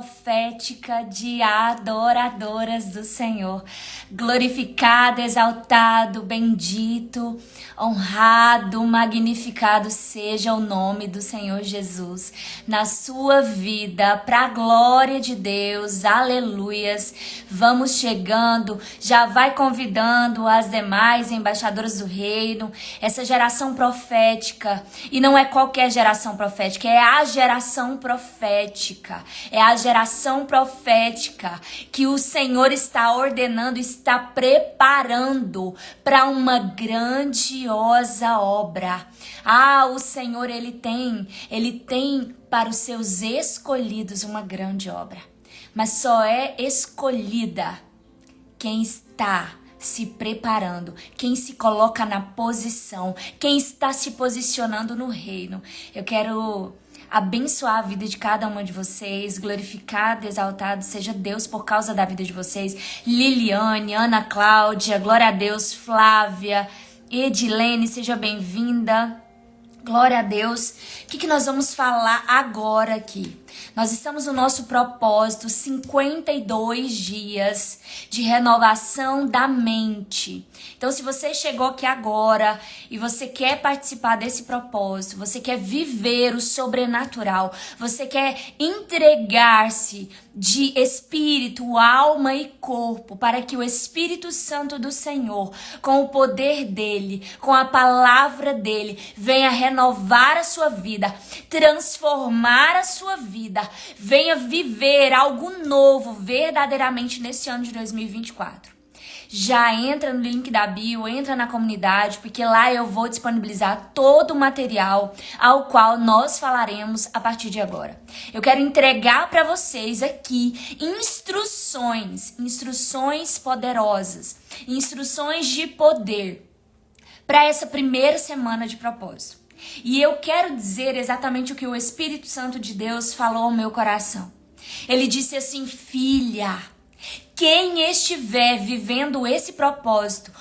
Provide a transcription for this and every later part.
Profética de adoradoras do Senhor. Glorificado, exaltado, bendito, honrado, magnificado seja o nome do Senhor Jesus na sua vida, para a glória de Deus, aleluias. Vamos chegando, já vai convidando as demais embaixadoras do reino, essa geração profética, e não é qualquer geração profética, é a geração profética, é a geração profética que o Senhor está ordenando, está preparando para uma grandiosa obra. O Senhor, Ele tem para os seus escolhidos uma grande obra, mas só é escolhida quem está se preparando, quem se coloca na posição, quem está se posicionando no reino. Eu quero abençoar a vida de cada uma de vocês, glorificado, exaltado seja Deus por causa da vida de vocês. Liliane, Ana Cláudia, glória a Deus, Flávia, Edilene, seja bem-vinda. Glória a Deus. O que nós vamos falar agora aqui? Nós estamos no nosso propósito, 52 dias de renovação da mente. Então, se você chegou aqui agora e você quer participar desse propósito, você quer viver o sobrenatural, você quer entregar-se de espírito, alma e corpo para que o Espírito Santo do Senhor, com o poder dele, com a palavra dele, venha renovar a sua vida, transformar a sua vida, venha viver algo novo verdadeiramente nesse ano de 2024. Já entra no link da bio, entra na comunidade, porque lá eu vou disponibilizar todo o material ao qual nós falaremos a partir de agora. Eu quero entregar para vocês aqui instruções poderosas, instruções de poder para essa primeira semana de propósito. E eu quero dizer exatamente o que o Espírito Santo de Deus falou ao meu coração. Ele disse assim: filha, quem estiver vivendo esse propósito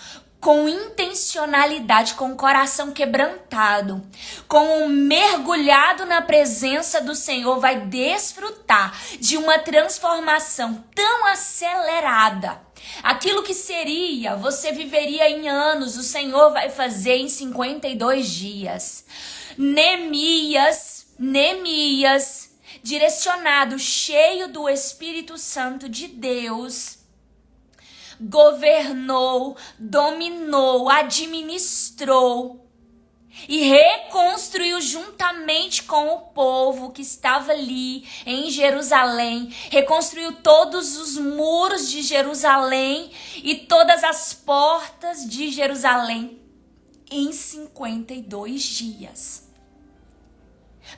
com intencionalidade, com o coração quebrantado, com um mergulhado na presença do Senhor, vai desfrutar de uma transformação tão acelerada. Aquilo que seria, você viveria em anos, o Senhor vai fazer em 52 dias. Neemias, direcionado, cheio do Espírito Santo de Deus, governou, dominou, administrou e reconstruiu juntamente com o povo que estava ali em Jerusalém, reconstruiu todos os muros de Jerusalém e todas as portas de Jerusalém em 52 dias.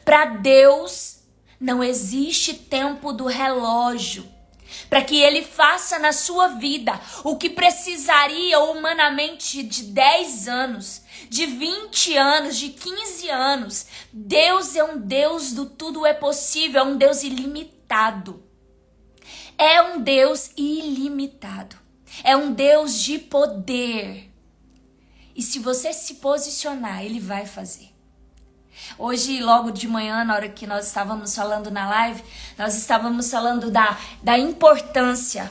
Para Deus não existe tempo do relógio para que Ele faça na sua vida o que precisaria humanamente de 10 anos, de 20 anos, de 15 anos. Deus é um Deus do tudo é possível, é um Deus ilimitado. É um Deus ilimitado. É um Deus de poder. E se você se posicionar, Ele vai fazer. Hoje, logo de manhã, na hora que nós estávamos falando na live, nós estávamos falando da importância,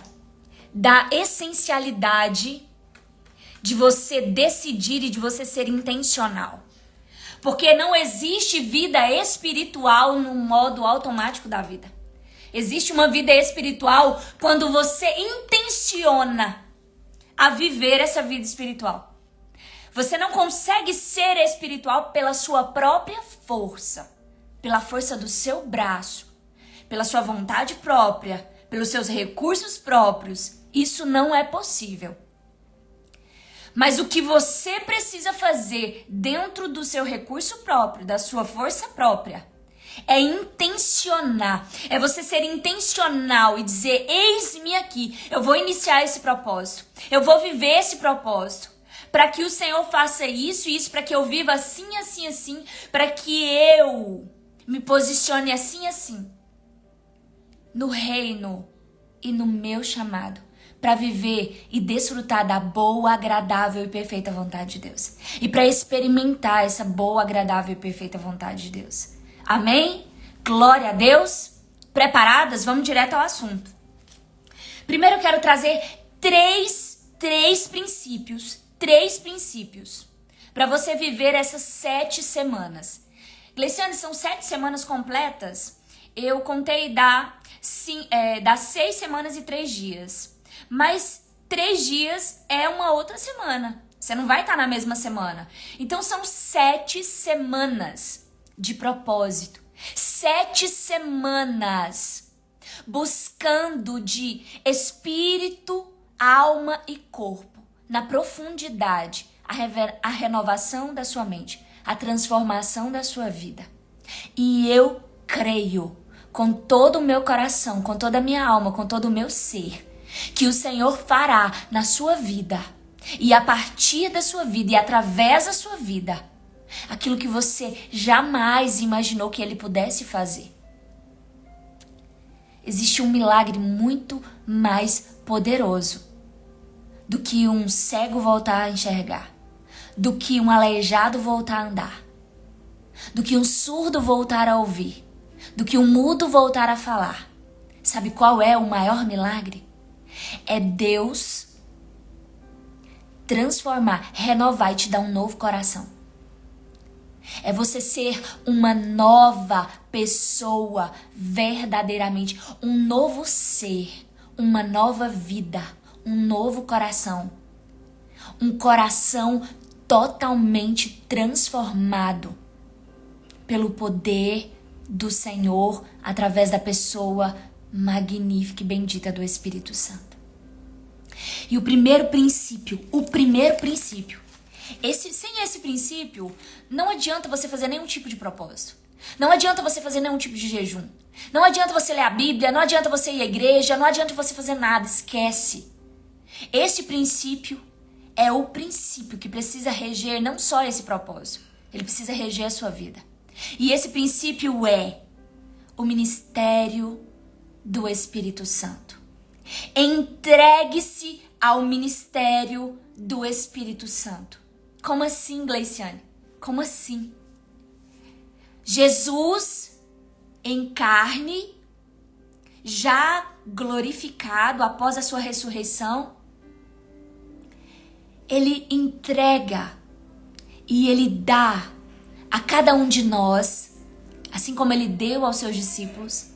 da essencialidade de você decidir e de você ser intencional. Porque não existe vida espiritual no modo automático da vida. Existe uma vida espiritual quando você intenciona a viver essa vida espiritual. Você não consegue ser espiritual pela sua própria força, pela força do seu braço, pela sua vontade própria, pelos seus recursos próprios. Isso não é possível. Mas o que você precisa fazer dentro do seu recurso próprio, da sua força própria, é intencionar. É você ser intencional e dizer: eis-me aqui, eu vou iniciar esse propósito, eu vou viver esse propósito. Para que o Senhor faça isso e isso, para que eu viva assim, assim, assim, para que eu me posicione assim, assim, no reino e no meu chamado, para viver e desfrutar da boa, agradável e perfeita vontade de Deus. E para experimentar essa boa, agradável e perfeita vontade de Deus. Amém? Glória a Deus. Preparadas? Vamos direto ao assunto. Primeiro eu quero trazer três princípios para você viver essas 7 semanas. Gleiciane, são 7 semanas completas? Eu contei dá 6 semanas e 3 dias. Mas 3 dias é uma outra semana. Você não vai estar na mesma semana. Então são 7 semanas de propósito. 7 semanas buscando de espírito, alma e corpo, na profundidade, a renovação da sua mente, a transformação da sua vida. E eu creio com todo o meu coração, com toda a minha alma, com todo o meu ser, que o Senhor fará na sua vida e a partir da sua vida e através da sua vida aquilo que você jamais imaginou que Ele pudesse fazer. Existe um milagre muito mais poderoso do que um cego voltar a enxergar, do que um aleijado voltar a andar, do que um surdo voltar a ouvir, do que um mudo voltar a falar. Sabe qual é o maior milagre? É Deus transformar, renovar e te dar um novo coração. É você ser uma nova pessoa, verdadeiramente, um novo ser, uma nova vida, um novo coração. Um coração totalmente transformado pelo poder do Senhor através da pessoa magnífica e bendita do Espírito Santo. E o primeiro princípio, sem esse princípio, não adianta você fazer nenhum tipo de propósito. Não adianta você fazer nenhum tipo de jejum. Não adianta você ler a Bíblia, não adianta você ir à igreja, não adianta você fazer nada, esquece. Esse princípio é o princípio que precisa reger não só esse propósito, ele precisa reger a sua vida. E esse princípio é o ministério do Espírito Santo. Entregue-se ao ministério do Espírito Santo. Como assim, Gleiciane? Como assim? Jesus em carne, já glorificado após a sua ressurreição, ele entrega e ele dá a cada um de nós, assim como ele deu aos seus discípulos,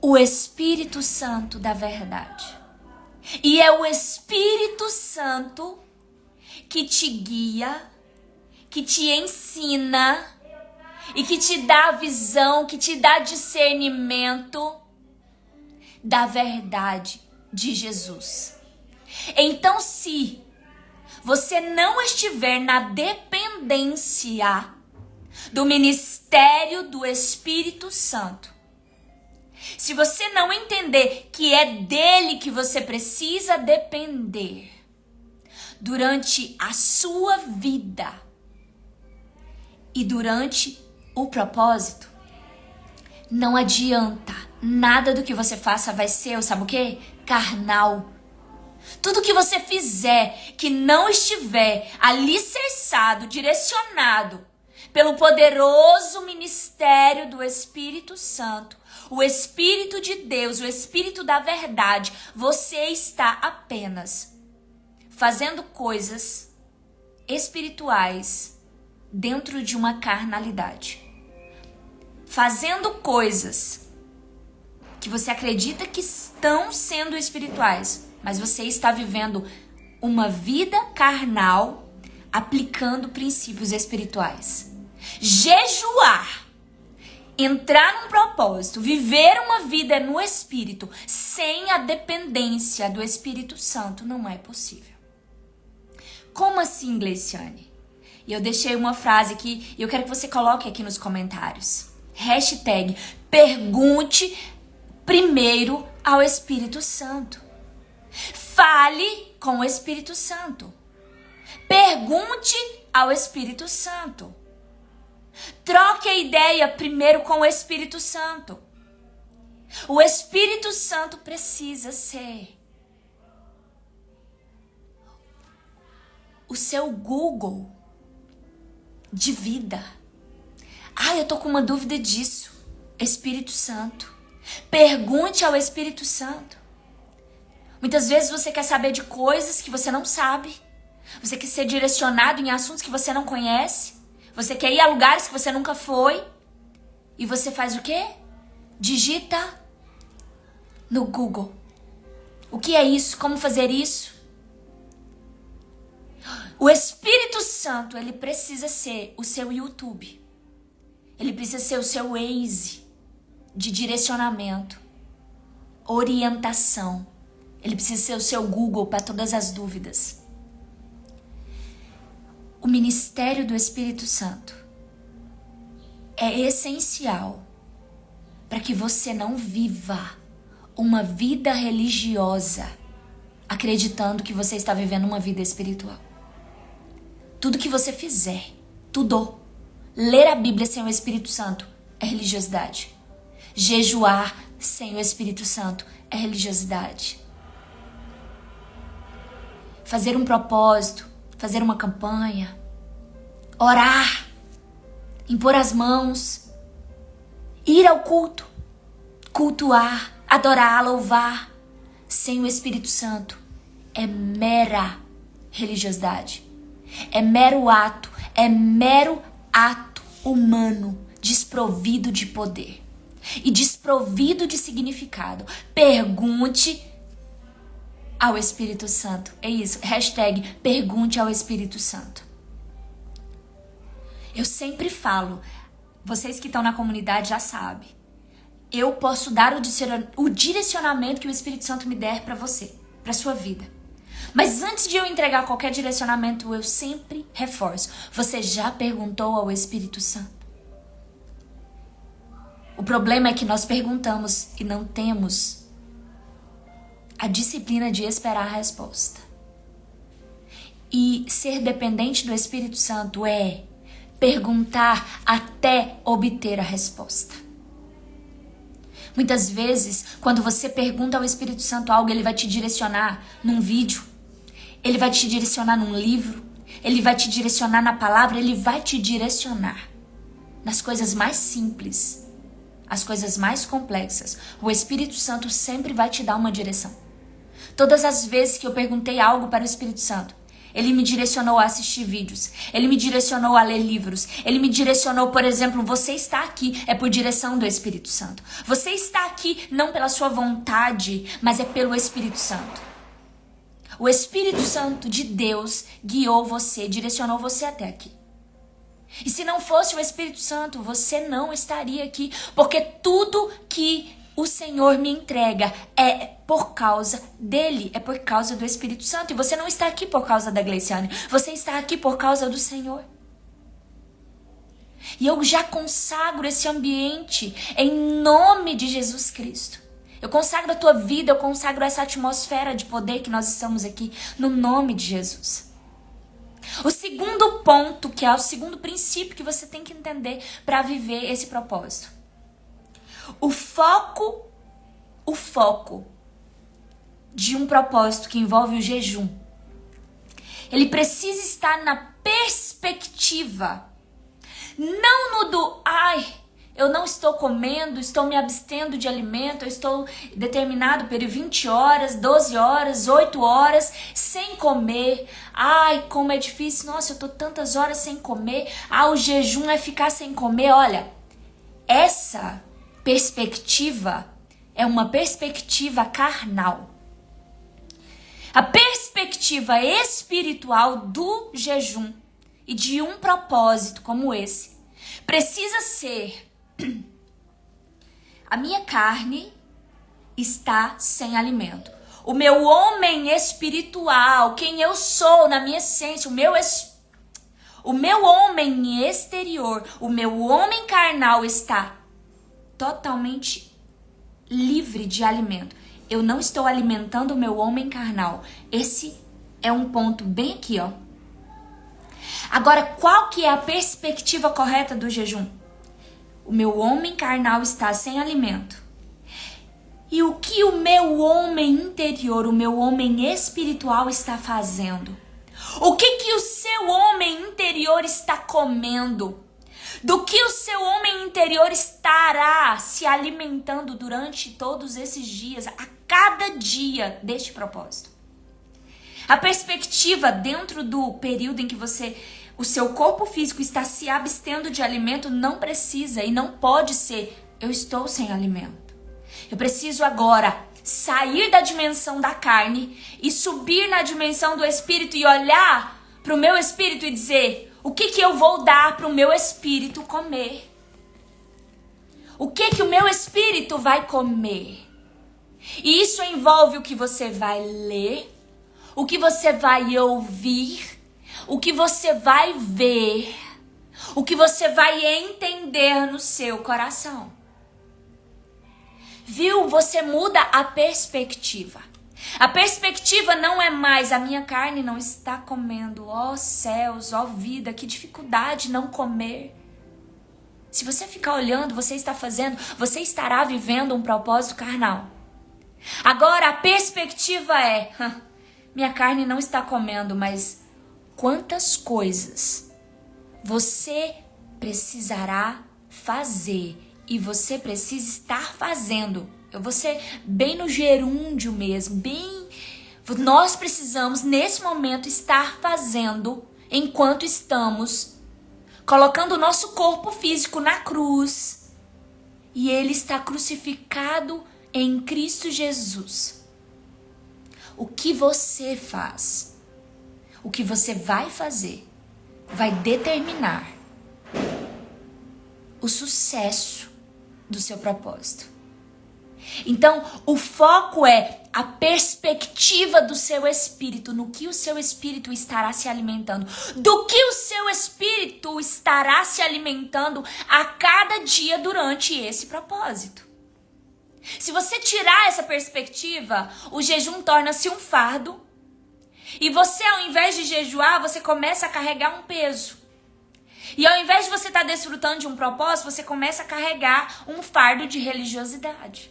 o Espírito Santo da verdade. E é o Espírito Santo que te guia, que te ensina e que te dá a visão, que te dá discernimento da verdade de Jesus. Então, se você não estiver na dependência do ministério do Espírito Santo, se você não entender que é dele que você precisa depender durante a sua vida e durante o propósito, não adianta. Nada do que você faça vai ser, sabe o quê? Carnal. Tudo que você fizer que não estiver alicerçado, direcionado pelo poderoso ministério do Espírito Santo, o Espírito de Deus, o Espírito da verdade, você está apenas fazendo coisas espirituais dentro de uma carnalidade. Fazendo coisas que você acredita que estão sendo espirituais, mas você está vivendo uma vida carnal aplicando princípios espirituais. Jejuar, entrar num propósito, viver uma vida no Espírito, sem a dependência do Espírito Santo, não é possível. Como assim, Gleiciane? E eu deixei uma frase aqui e eu quero que você coloque aqui nos comentários. Hashtag, pergunte primeiro ao Espírito Santo. Fale com o Espírito Santo. Pergunte ao Espírito Santo. Troque a ideia primeiro com o Espírito Santo. O Espírito Santo precisa ser o seu Google de vida. Ah, eu tô com uma dúvida disso. Espírito Santo. Pergunte ao Espírito Santo. Muitas vezes você quer saber de coisas que você não sabe. Você quer ser direcionado em assuntos que você não conhece. Você quer ir a lugares que você nunca foi. E você faz o quê? Digita no Google. O que é isso? Como fazer isso? O Espírito Santo, ele precisa ser o seu YouTube. Ele precisa ser o seu Waze de direcionamento, orientação. Ele precisa ser o seu Google para todas as dúvidas. O ministério do Espírito Santo é essencial para que você não viva uma vida religiosa acreditando que você está vivendo uma vida espiritual. Tudo que você fizer, tudo, ler a Bíblia sem o Espírito Santo é religiosidade. Jejuar sem o Espírito Santo é religiosidade. Fazer um propósito, fazer uma campanha, orar, impor as mãos, ir ao culto, cultuar, adorar, louvar, sem o Espírito Santo é mera religiosidade. É mero ato humano desprovido de poder e desprovido de significado. Pergunte ao Espírito Santo. É isso, hashtag pergunte ao Espírito Santo. Eu sempre falo, vocês que estão na comunidade já sabem, eu posso dar o direcionamento que o Espírito Santo me der para você, para sua vida. Mas antes de eu entregar qualquer direcionamento, eu sempre reforço. Você já perguntou ao Espírito Santo? O problema é que nós perguntamos e não temos a disciplina de esperar a resposta. E ser dependente do Espírito Santo é perguntar até obter a resposta. Muitas vezes, quando você pergunta ao Espírito Santo algo, ele vai te direcionar num vídeo, ele vai te direcionar num livro, ele vai te direcionar na palavra, ele vai te direcionar nas coisas mais simples, as coisas mais complexas. O Espírito Santo sempre vai te dar uma direção. Todas as vezes que eu perguntei algo para o Espírito Santo, ele me direcionou a assistir vídeos, ele me direcionou a ler livros, ele me direcionou, por exemplo, você está aqui, é por direção do Espírito Santo. Você está aqui não pela sua vontade, mas é pelo Espírito Santo. O Espírito Santo de Deus guiou você, direcionou você até aqui. E se não fosse o Espírito Santo, você não estaria aqui, porque tudo que o Senhor me entrega é por causa dele, é por causa do Espírito Santo. E você não está aqui por causa da Gleiciane, você está aqui por causa do Senhor. E eu já consagro esse ambiente em nome de Jesus Cristo. Eu consagro a tua vida, eu consagro essa atmosfera de poder que nós estamos aqui, no nome de Jesus. O segundo ponto, que é o segundo princípio que você tem que entender para viver esse propósito. O foco de um propósito que envolve o jejum, ele precisa estar na perspectiva, não no do, eu não estou comendo, estou me abstendo de alimento, eu estou determinado período 20 horas, 12 horas, 8 horas sem comer. Como é difícil, nossa, eu estou tantas horas sem comer. O jejum é ficar sem comer. Olha, essa perspectiva é uma perspectiva carnal. A perspectiva espiritual do jejum e de um propósito como esse precisa ser: a minha carne está sem alimento. O meu homem espiritual, quem eu sou na minha essência, o meu homem exterior, o meu homem carnal está totalmente livre de alimento. Eu não estou alimentando o meu homem carnal. Esse é um ponto bem aqui, ó. Agora, qual que é a perspectiva correta do jejum? O meu homem carnal está sem alimento. E o que o meu homem interior, o meu homem espiritual está fazendo? O que o seu homem interior está comendo? Do que o seu homem interior estará se alimentando durante todos esses dias, a cada dia deste propósito. A perspectiva dentro do período em que o seu corpo físico está se abstendo de alimento não precisa e não pode ser: eu estou sem alimento. Eu preciso agora sair da dimensão da carne e subir na dimensão do espírito e olhar para o meu espírito e dizer: o que eu vou dar para o meu espírito comer? O que o meu espírito vai comer? E isso envolve o que você vai ler, o que você vai ouvir, o que você vai ver, o que você vai entender no seu coração. Viu? Você muda a perspectiva. A perspectiva não é mais: a minha carne não está comendo. Ó céus, ó vida, que dificuldade não comer. Se você ficar olhando, você estará vivendo um propósito carnal. Agora a perspectiva é: minha carne não está comendo, mas quantas coisas você precisará fazer e você precisa estar fazendo. Eu vou ser bem no gerúndio mesmo, nós precisamos nesse momento estar fazendo enquanto estamos colocando o nosso corpo físico na cruz e ele está crucificado em Cristo Jesus. O que você faz, o que você vai fazer, vai determinar o sucesso do seu propósito. Então, o foco é a perspectiva do seu espírito, no que o seu espírito estará se alimentando, do que o seu espírito estará se alimentando a cada dia durante esse propósito. Se você tirar essa perspectiva, o jejum torna-se um fardo e você, ao invés de jejuar, você começa a carregar um peso. E ao invés de você estar desfrutando de um propósito, você começa a carregar um fardo de religiosidade.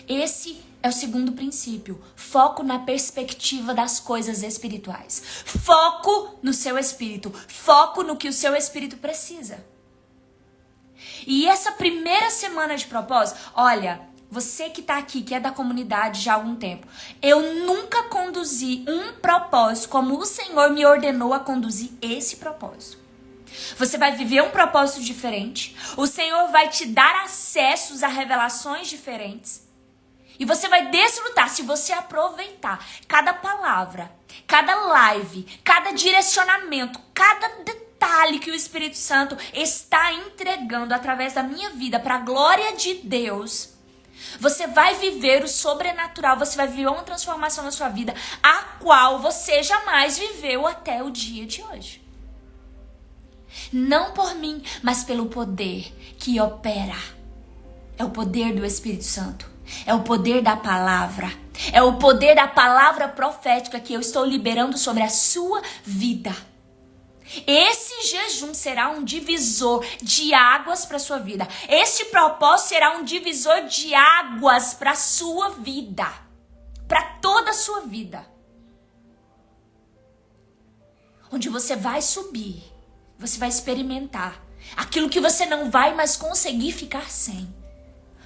Esse é o segundo princípio. Foco na perspectiva das coisas espirituais. Foco no seu espírito. Foco no que o seu espírito precisa. E essa primeira semana de propósito, olha, você que está aqui, que é da comunidade já há algum tempo, eu nunca conduzi um propósito como o Senhor me ordenou a conduzir esse propósito. Você vai viver um propósito diferente, o Senhor vai te dar acessos a revelações diferentes e você vai desfrutar, se você aproveitar cada palavra, cada live, cada direcionamento, cada detalhe que o Espírito Santo está entregando através da minha vida para a glória de Deus. Você vai viver o sobrenatural, você vai viver uma transformação na sua vida, a qual você jamais viveu até o dia de hoje. Não por mim, mas pelo poder que opera. É o poder do Espírito Santo. É o poder da palavra. É o poder da palavra profética que eu estou liberando sobre a sua vida. Esse jejum será um divisor de águas para a sua vida. Este propósito será um divisor de águas para a sua vida. Para toda a sua vida. Onde você vai subir, você vai experimentar aquilo que você não vai mais conseguir ficar sem.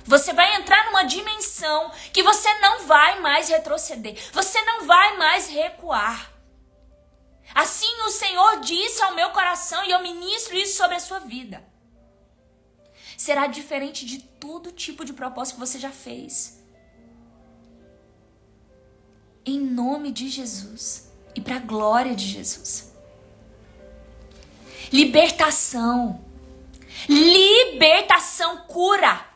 Você vai entrar numa dimensão que você não vai mais retroceder. Você não vai mais recuar. Assim o Senhor disse ao meu coração e eu ministro isso sobre a sua vida. Será diferente de todo tipo de propósito que você já fez. Em nome de Jesus e para a glória de Jesus. Libertação. Libertação, cura.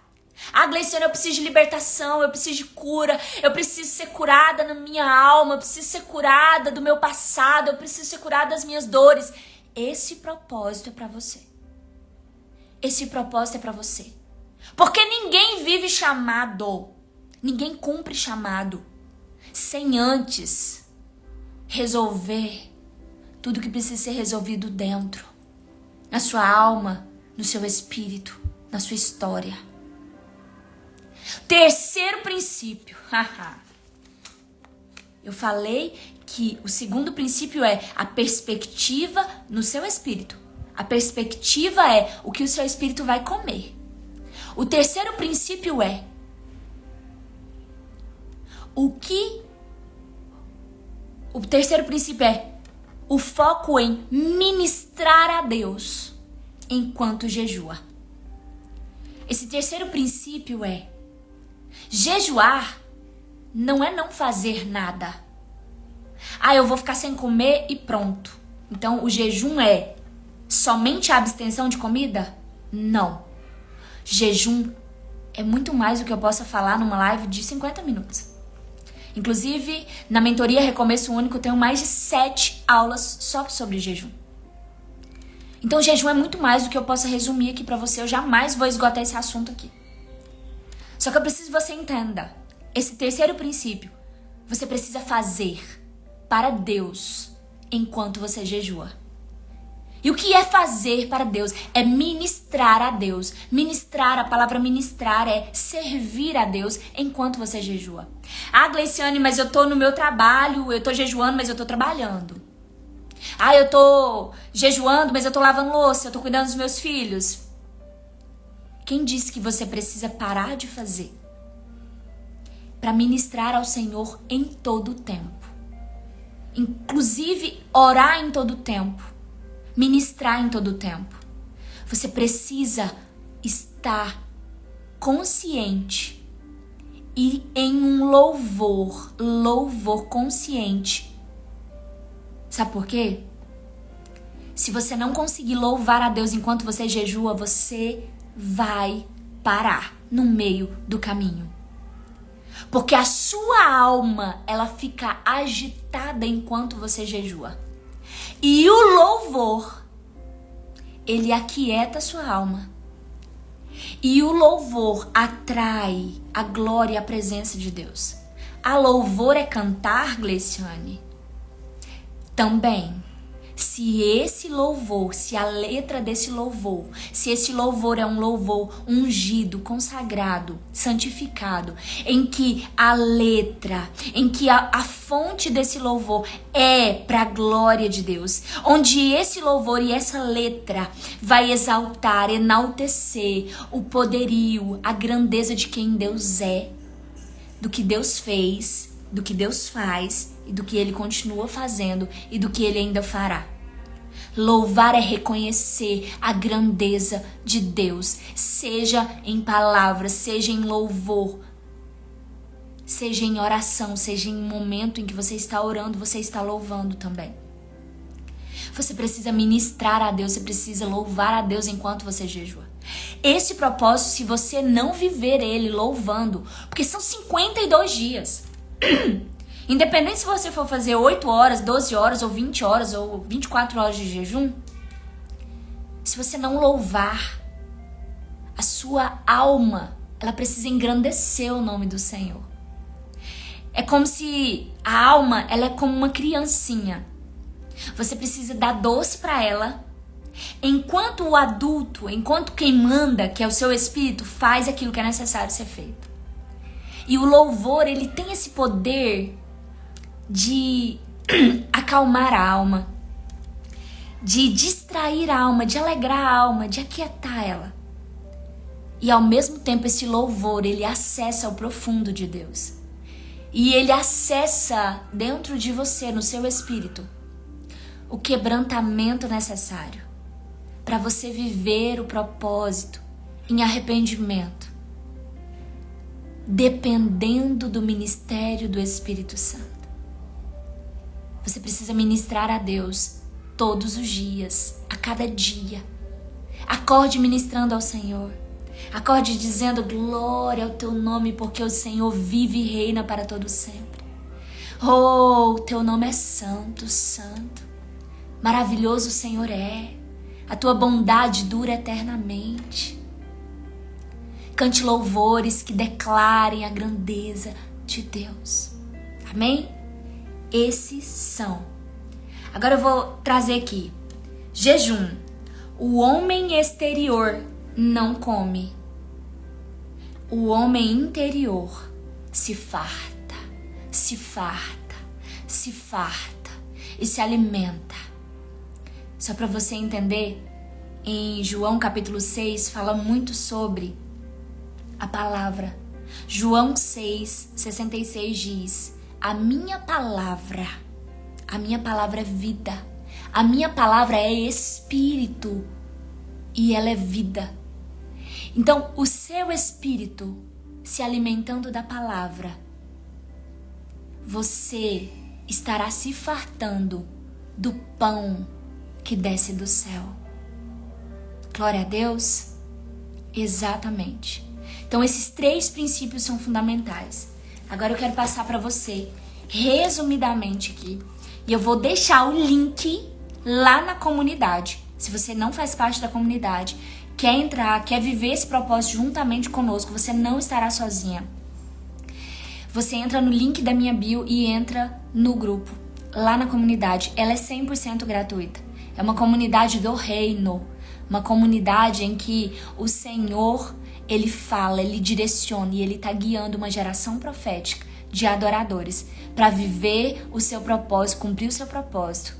Gleiciane, eu preciso de libertação, eu preciso de cura, eu preciso ser curada na minha alma, eu preciso ser curada do meu passado, eu preciso ser curada das minhas dores. Esse propósito é para você. Esse propósito é para você. Porque ninguém vive chamado, ninguém cumpre chamado sem antes resolver tudo que precisa ser resolvido dentro, na sua alma, no seu espírito, na sua história. Terceiro princípio. Eu falei que o segundo princípio é a perspectiva no seu espírito. A perspectiva é o que o seu espírito vai comer. O terceiro princípio é o terceiro princípio é o foco em ministrar a Deus enquanto jejua. Esse terceiro princípio é jejuar não é não fazer nada. Eu vou ficar sem comer e pronto. Então o jejum é somente a abstenção de comida? Não. Jejum é muito mais do que eu possa falar numa live de 50 minutos. Inclusive, na mentoria Recomeço Único, eu tenho mais de 7 aulas só sobre jejum. Então, jejum é muito mais do que eu possa resumir aqui pra você. Eu jamais vou esgotar esse assunto aqui. Só que eu preciso que você entenda. Esse terceiro princípio, você precisa fazer para Deus enquanto você jejua. E o que é fazer para Deus? É ministrar a Deus. Ministrar, a palavra ministrar é servir a Deus enquanto você jejua. Gleiciane, mas eu tô no meu trabalho, eu tô jejuando, mas eu tô trabalhando. Eu tô jejuando, mas eu tô lavando louça, eu tô cuidando dos meus filhos. Quem disse que você precisa parar de fazer para ministrar ao Senhor em todo o tempo? Inclusive, orar em todo o tempo. Ministrar em todo o tempo. Você precisa estar consciente e em um louvor consciente. Sabe por quê? Se você não conseguir louvar a Deus enquanto você jejua, você vai parar no meio do caminho. Porque a sua alma, ela fica agitada enquanto você jejua. E o louvor, ele aquieta a sua alma. E o louvor atrai a glória e a presença de Deus. A louvor é cantar, Gleiciane? Também. Se esse louvor, se a letra desse louvor, se esse louvor é um louvor ungido, consagrado, santificado, em que a letra, em que a fonte desse louvor é para a glória de Deus, onde esse louvor e essa letra vai exaltar, enaltecer o poderio, a grandeza de quem Deus é, do que Deus fez, do que Deus faz e do que Ele continua fazendo e do que Ele ainda fará. Louvar é reconhecer a grandeza de Deus, seja em palavras, seja em louvor, seja em oração, seja em um momento em que você está orando, você está louvando também. Você precisa ministrar a Deus, você precisa louvar a Deus enquanto você jejua. Esse propósito, se você não viver ele louvando, porque são 52 dias. Independente se você for fazer 8 horas, 12 horas, ou 20 horas, ou 24 horas de jejum, se você não louvar, a sua alma, ela precisa engrandecer o nome do Senhor. É como se a alma, ela é como uma criancinha. Você precisa dar doce para ela, enquanto o adulto, enquanto quem manda, que é o seu espírito, faz aquilo que é necessário ser feito. E o louvor, ele tem esse poder de acalmar a alma, de distrair a alma, de alegrar a alma, de aquietar ela. E ao mesmo tempo esse louvor, ele acessa o profundo de Deus. E ele acessa dentro de você, no seu espírito, o quebrantamento necessário para você viver o propósito em arrependimento, dependendo do ministério do Espírito Santo. Você precisa ministrar a Deus todos os dias, a cada dia. Acorde ministrando ao Senhor. Acorde dizendo glória ao teu nome, porque o Senhor vive e reina para todo sempre. Oh, o teu nome é santo, santo. Maravilhoso o Senhor é. A tua bondade dura eternamente. Cante louvores que declarem a grandeza de Deus. Amém? Esses são. Agora eu vou trazer aqui. Jejum. O homem exterior não come. O homem interior se farta, se farta, se farta e se alimenta. Só para você entender, em João capítulo 6 fala muito sobre a palavra. João 6:66 diz: a minha palavra é vida. A minha palavra é espírito e ela é vida. Então, o seu espírito se alimentando da palavra, você estará se fartando do pão que desce do céu. Glória a Deus. Exatamente. Então, esses 3 princípios são fundamentais. Agora eu quero passar para você, resumidamente aqui, e eu vou deixar o link lá na comunidade. Se você não faz parte da comunidade, quer entrar, quer viver esse propósito juntamente conosco, você não estará sozinha. Você entra no link da minha bio e entra no grupo, lá na comunidade. Ela é 100% gratuita. É uma comunidade do reino, uma comunidade em que o Senhor, Ele fala, Ele direciona e Ele está guiando uma geração profética de adoradores para viver o seu propósito, cumprir o seu propósito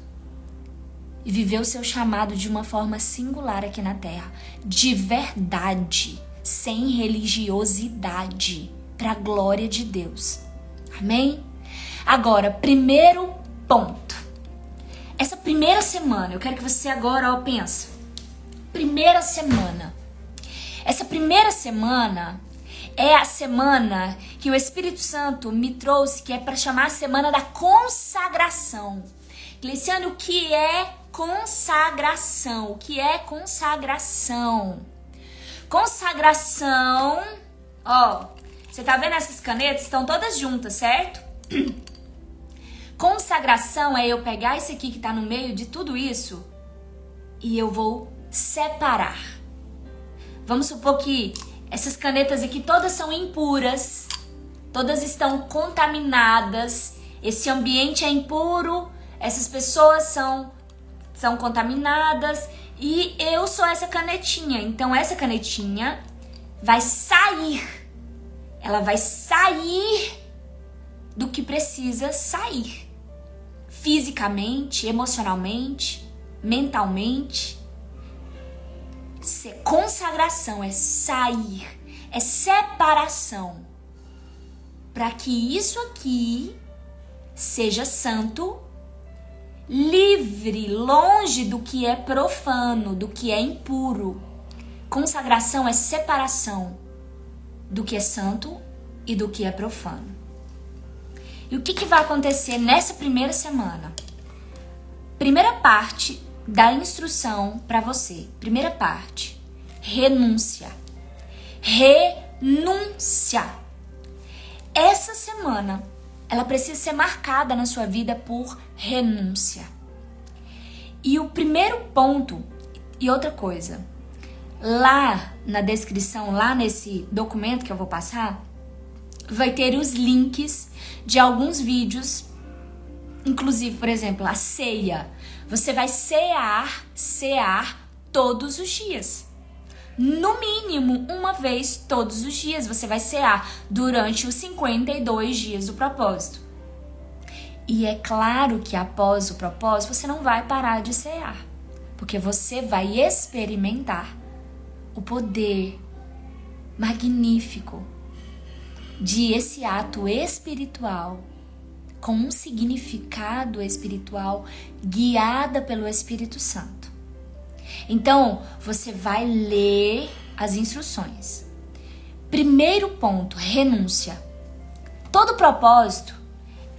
e viver o seu chamado de uma forma singular aqui na Terra, de verdade, sem religiosidade, para a glória de Deus. Amém? Agora, primeiro ponto. Essa primeira semana, eu quero que você agora pense. Primeira semana. Essa primeira semana é a semana que o Espírito Santo me trouxe, que é para chamar a semana da consagração. Cleiciane, o que é consagração? O que é consagração? Consagração, ó, você tá vendo essas canetas? Estão todas juntas, certo? Consagração é eu pegar esse aqui que tá no meio de tudo isso e eu vou separar. Vamos supor que essas canetas aqui todas são impuras, todas estão contaminadas, esse ambiente é impuro, essas pessoas são contaminadas e eu sou essa canetinha. Então essa canetinha vai sair. Ela vai sair do que precisa sair. Fisicamente, emocionalmente, mentalmente. Consagração é sair, é separação. Para que isso aqui seja santo, livre, longe do que é profano, do que é impuro. Consagração é separação do que é santo e do que é profano. E o que vai acontecer nessa primeira semana? Primeira parte da instrução para você. Primeira parte, renúncia. Renúncia. Essa semana, ela precisa ser marcada na sua vida por renúncia. E o primeiro ponto, e outra coisa, lá na descrição, lá nesse documento que eu vou passar, vai ter os links de alguns vídeos, inclusive, por exemplo, a ceia. Você vai cear todos os dias. No mínimo, uma vez todos os dias você vai cear durante os 52 dias do propósito. E é claro que após o propósito você não vai parar de cear, porque você vai experimentar o poder magnífico de esse ato espiritual com um significado espiritual guiada pelo Espírito Santo. Então, você vai ler as instruções. Primeiro ponto, renúncia. Todo propósito,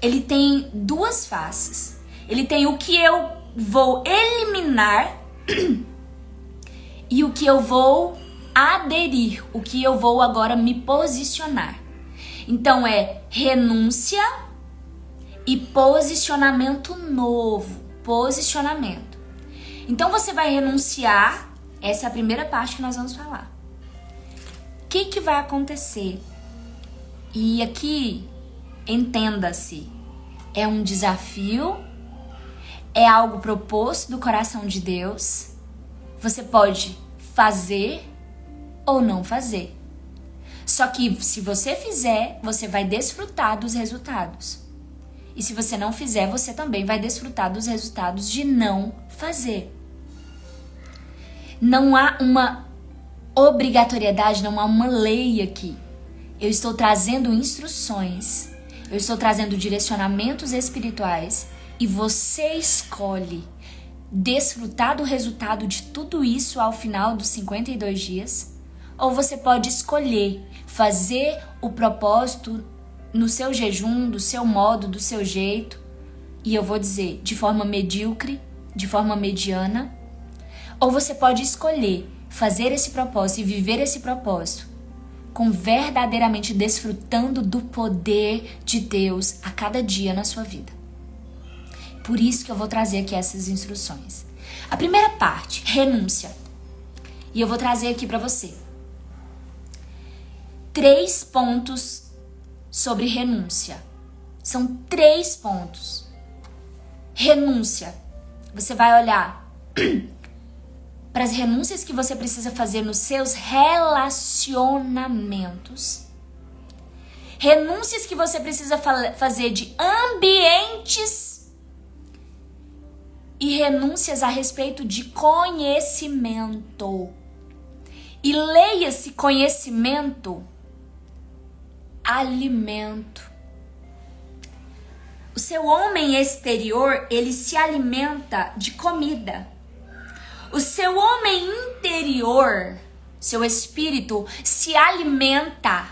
ele tem duas faces. Ele tem o que eu vou eliminar e o que eu vou aderir, o que eu vou agora me posicionar. Então, é renúncia e posicionamento novo. Posicionamento. Então, você vai renunciar. Essa é a primeira parte que nós vamos falar. O que vai acontecer? E aqui, entenda-se, é um desafio, é algo proposto do coração de Deus. Você pode fazer ou não fazer. Só que se você fizer, você vai desfrutar dos resultados. E se você não fizer, você também vai desfrutar dos resultados de não fazer. Não há uma obrigatoriedade, não há uma lei aqui. Eu estou trazendo instruções, eu estou trazendo direcionamentos espirituais e você escolhe desfrutar do resultado de tudo isso ao final dos 52 dias, ou você pode escolher fazer o propósito no seu jejum, do seu modo, do seu jeito, e eu vou dizer, de forma medíocre, de forma mediana, ou você pode escolher fazer esse propósito e viver esse propósito com verdadeiramente desfrutando do poder de Deus a cada dia na sua vida. Por isso que eu vou trazer aqui essas instruções. A primeira parte, renúncia. E eu vou trazer aqui para você 3 pontos sobre renúncia. São 3 pontos. Renúncia. Você vai olhar para as renúncias que você precisa fazer nos seus relacionamentos. Renúncias que você precisa fazer de ambientes. E renúncias a respeito de conhecimento. E leia-se conhecimento, alimento. O seu homem exterior, ele se alimenta de comida. O seu homem interior, seu espírito, se alimenta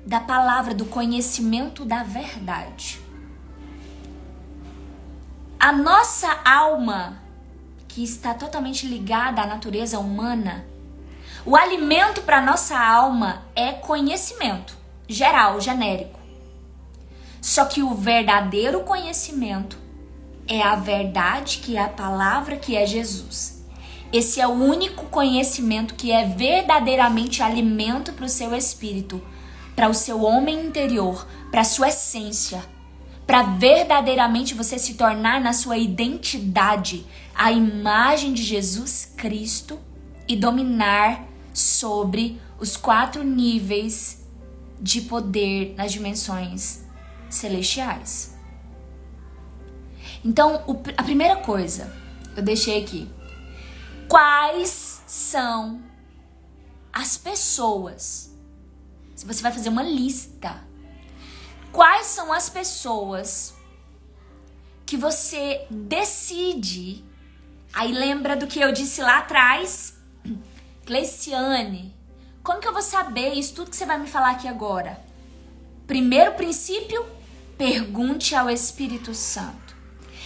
da palavra, do conhecimento da verdade. A nossa alma, que está totalmente ligada à natureza humana, o alimento para nossa alma é conhecimento, geral, genérico. Só que o verdadeiro conhecimento é a verdade, que é a palavra, que é Jesus. Esse é o único conhecimento que é verdadeiramente alimento para o seu espírito, para o seu homem interior, para a sua essência, para verdadeiramente você se tornar na sua identidade a imagem de Jesus Cristo e dominar sobre os 4 níveis de poder nas dimensões celestiais. Então, a primeira coisa, eu deixei aqui. Quais são as pessoas? Se você vai fazer uma lista. Quais são as pessoas que você decide? Aí lembra do que eu disse lá atrás? Cleiciane, como que eu vou saber isso tudo que você vai me falar aqui agora? Primeiro princípio, pergunte ao Espírito Santo.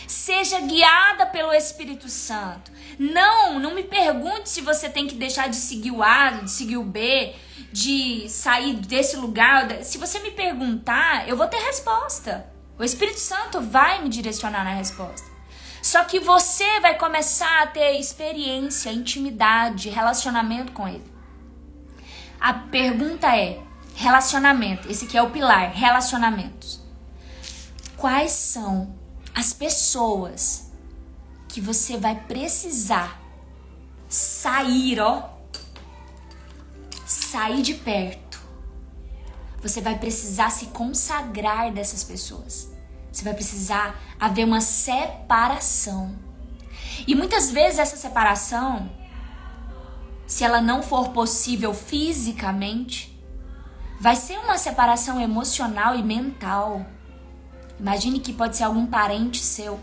Seja guiada pelo Espírito Santo. Não me pergunte se você tem que deixar de seguir o A, de seguir o B, de sair desse lugar. Se você me perguntar, eu vou ter resposta. O Espírito Santo vai me direcionar na resposta. Só que você vai começar a ter experiência, intimidade, relacionamento com ele. A pergunta é, relacionamento. Esse aqui é o pilar, relacionamentos. Quais são as pessoas que você vai precisar sair de perto? Você vai precisar se consagrar dessas pessoas. Você vai precisar haver uma separação. E muitas vezes essa separação, se ela não for possível fisicamente, vai ser uma separação emocional e mental. Imagine que pode ser algum parente seu.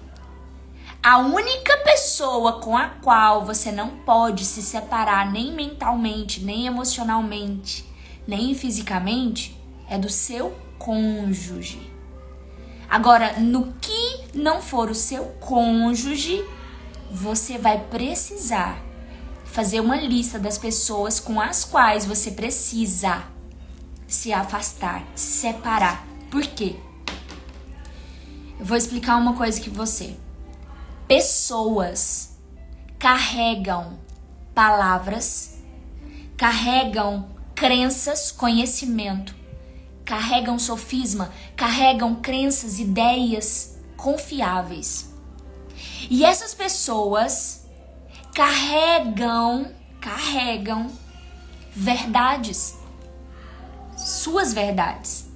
A única pessoa com a qual você não pode se separar nem mentalmente, nem emocionalmente, nem fisicamente, é do seu cônjuge. Agora, no que não for o seu cônjuge, você vai precisar fazer uma lista das pessoas com as quais você precisa se afastar, se separar. Por quê? Eu vou explicar uma coisa que você... Pessoas carregam palavras, carregam crenças, conhecimento, carregam sofisma, carregam crenças, ideias confiáveis. E essas pessoas carregam verdades, suas verdades.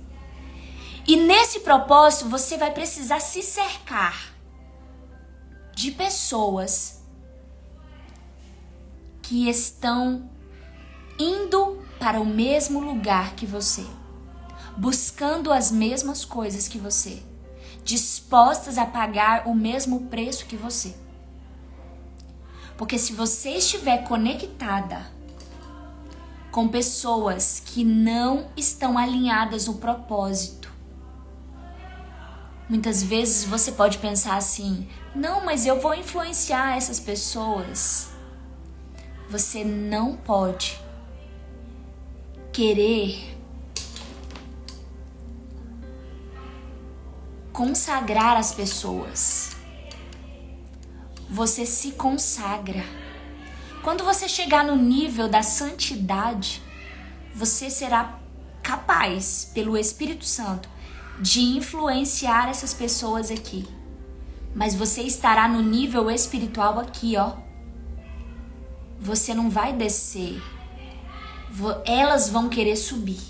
E nesse propósito você vai precisar se cercar de pessoas que estão indo para o mesmo lugar que você, buscando as mesmas coisas que você, dispostas a pagar o mesmo preço que você. Porque se você estiver conectada com pessoas que não estão alinhadas no propósito, muitas vezes você pode pensar assim: não, mas eu vou influenciar essas pessoas. Você não pode querer consagrar as pessoas. Você se consagra. Quando você chegar no nível da santidade, você será capaz, pelo Espírito Santo, de influenciar essas pessoas aqui. Mas você estará no nível espiritual aqui, ó. Você não vai descer. Elas vão querer subir.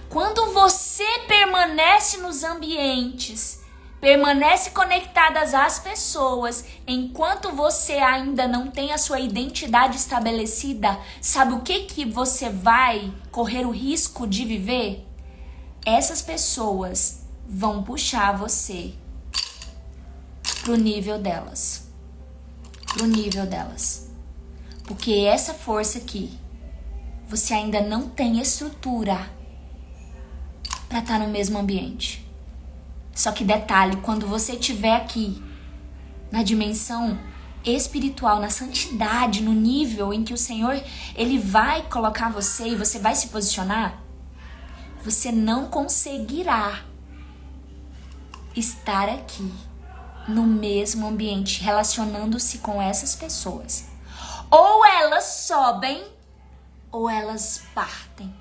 Quando você permanece nos ambientes, permanece conectadas às pessoas, enquanto você ainda não tem a sua identidade estabelecida, sabe o que você vai correr o risco de viver? Essas pessoas vão puxar você pro nível delas. Pro nível delas. Porque essa força aqui, você ainda não tem estrutura para estar no mesmo ambiente. Só que detalhe, quando você estiver aqui, na dimensão espiritual, na santidade, no nível em que o Senhor, Ele vai colocar você e você vai se posicionar, você não conseguirá estar aqui, no mesmo ambiente, relacionando-se com essas pessoas. Ou elas sobem, ou elas partem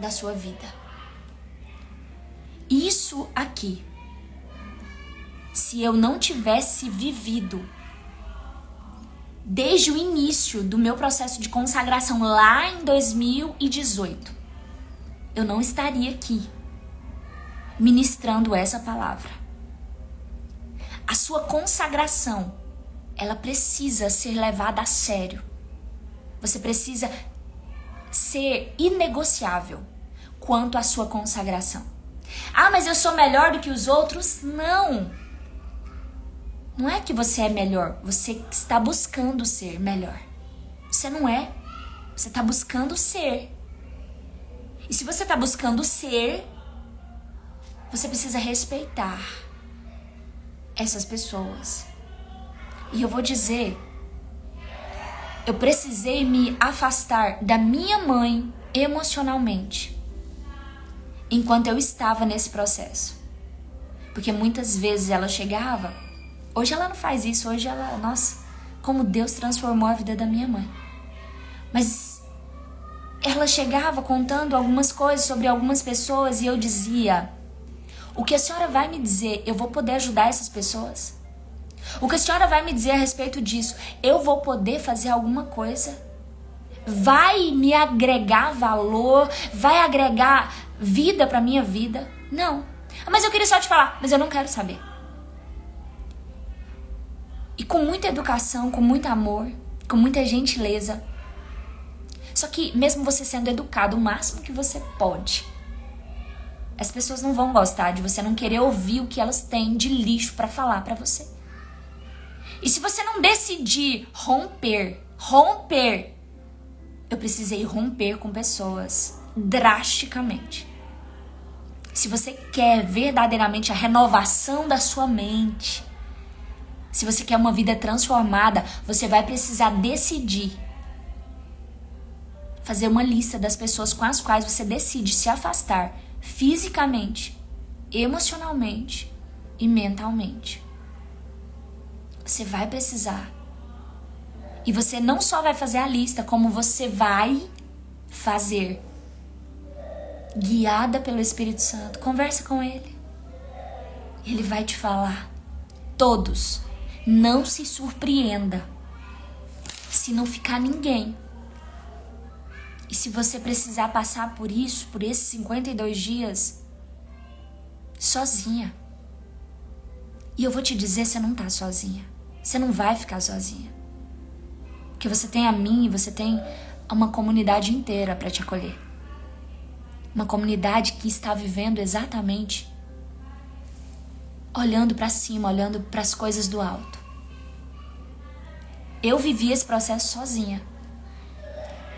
da sua vida. Isso aqui, se eu não tivesse vivido desde o início do meu processo de consagração lá em 2018, eu não estaria aqui ministrando essa palavra. A sua consagração, ela precisa ser levada a sério. Você precisa ser inegociável quanto à sua consagração. Ah, mas eu sou melhor do que os outros? Não. Não é que você é melhor. Você está buscando ser melhor. Você não é. Você está buscando ser. E se você está buscando ser, você precisa respeitar essas pessoas. E eu vou dizer, eu precisei me afastar da minha mãe emocionalmente enquanto eu estava nesse processo. Porque muitas vezes ela chegava, hoje ela não faz isso, hoje ela, nossa, como Deus transformou a vida da minha mãe. Mas ela chegava contando algumas coisas sobre algumas pessoas e eu dizia: o que a senhora vai me dizer, eu vou poder ajudar essas pessoas? O que a senhora vai me dizer a respeito disso, eu vou poder fazer alguma coisa? Vai me agregar valor? Vai agregar vida pra minha vida? Não. Mas eu queria só te falar, mas eu não quero saber. E com muita educação, com muito amor, com muita gentileza. Só que mesmo você sendo educado o máximo que você pode, as pessoas não vão gostar de você não querer ouvir o que elas têm de lixo pra falar pra você. E se você não decidir romper, eu precisei romper com pessoas drasticamente. Se você quer verdadeiramente a renovação da sua mente, se você quer uma vida transformada, você vai precisar decidir. Fazer uma lista das pessoas com as quais você decide se afastar fisicamente, emocionalmente e mentalmente. Você vai precisar. E você não só vai fazer a lista, como você vai fazer. Guiada pelo Espírito Santo. Conversa com Ele. Ele vai te falar. Todos. Não se surpreenda se não ficar ninguém. E se você precisar passar por isso, por esses 52 dias, sozinha. E eu vou te dizer, você não tá sozinha. Você não vai ficar sozinha. Porque você tem a mim e você tem uma comunidade inteira para te acolher. Uma comunidade que está vivendo exatamente olhando para cima, olhando para as coisas do alto. Eu vivi esse processo sozinha.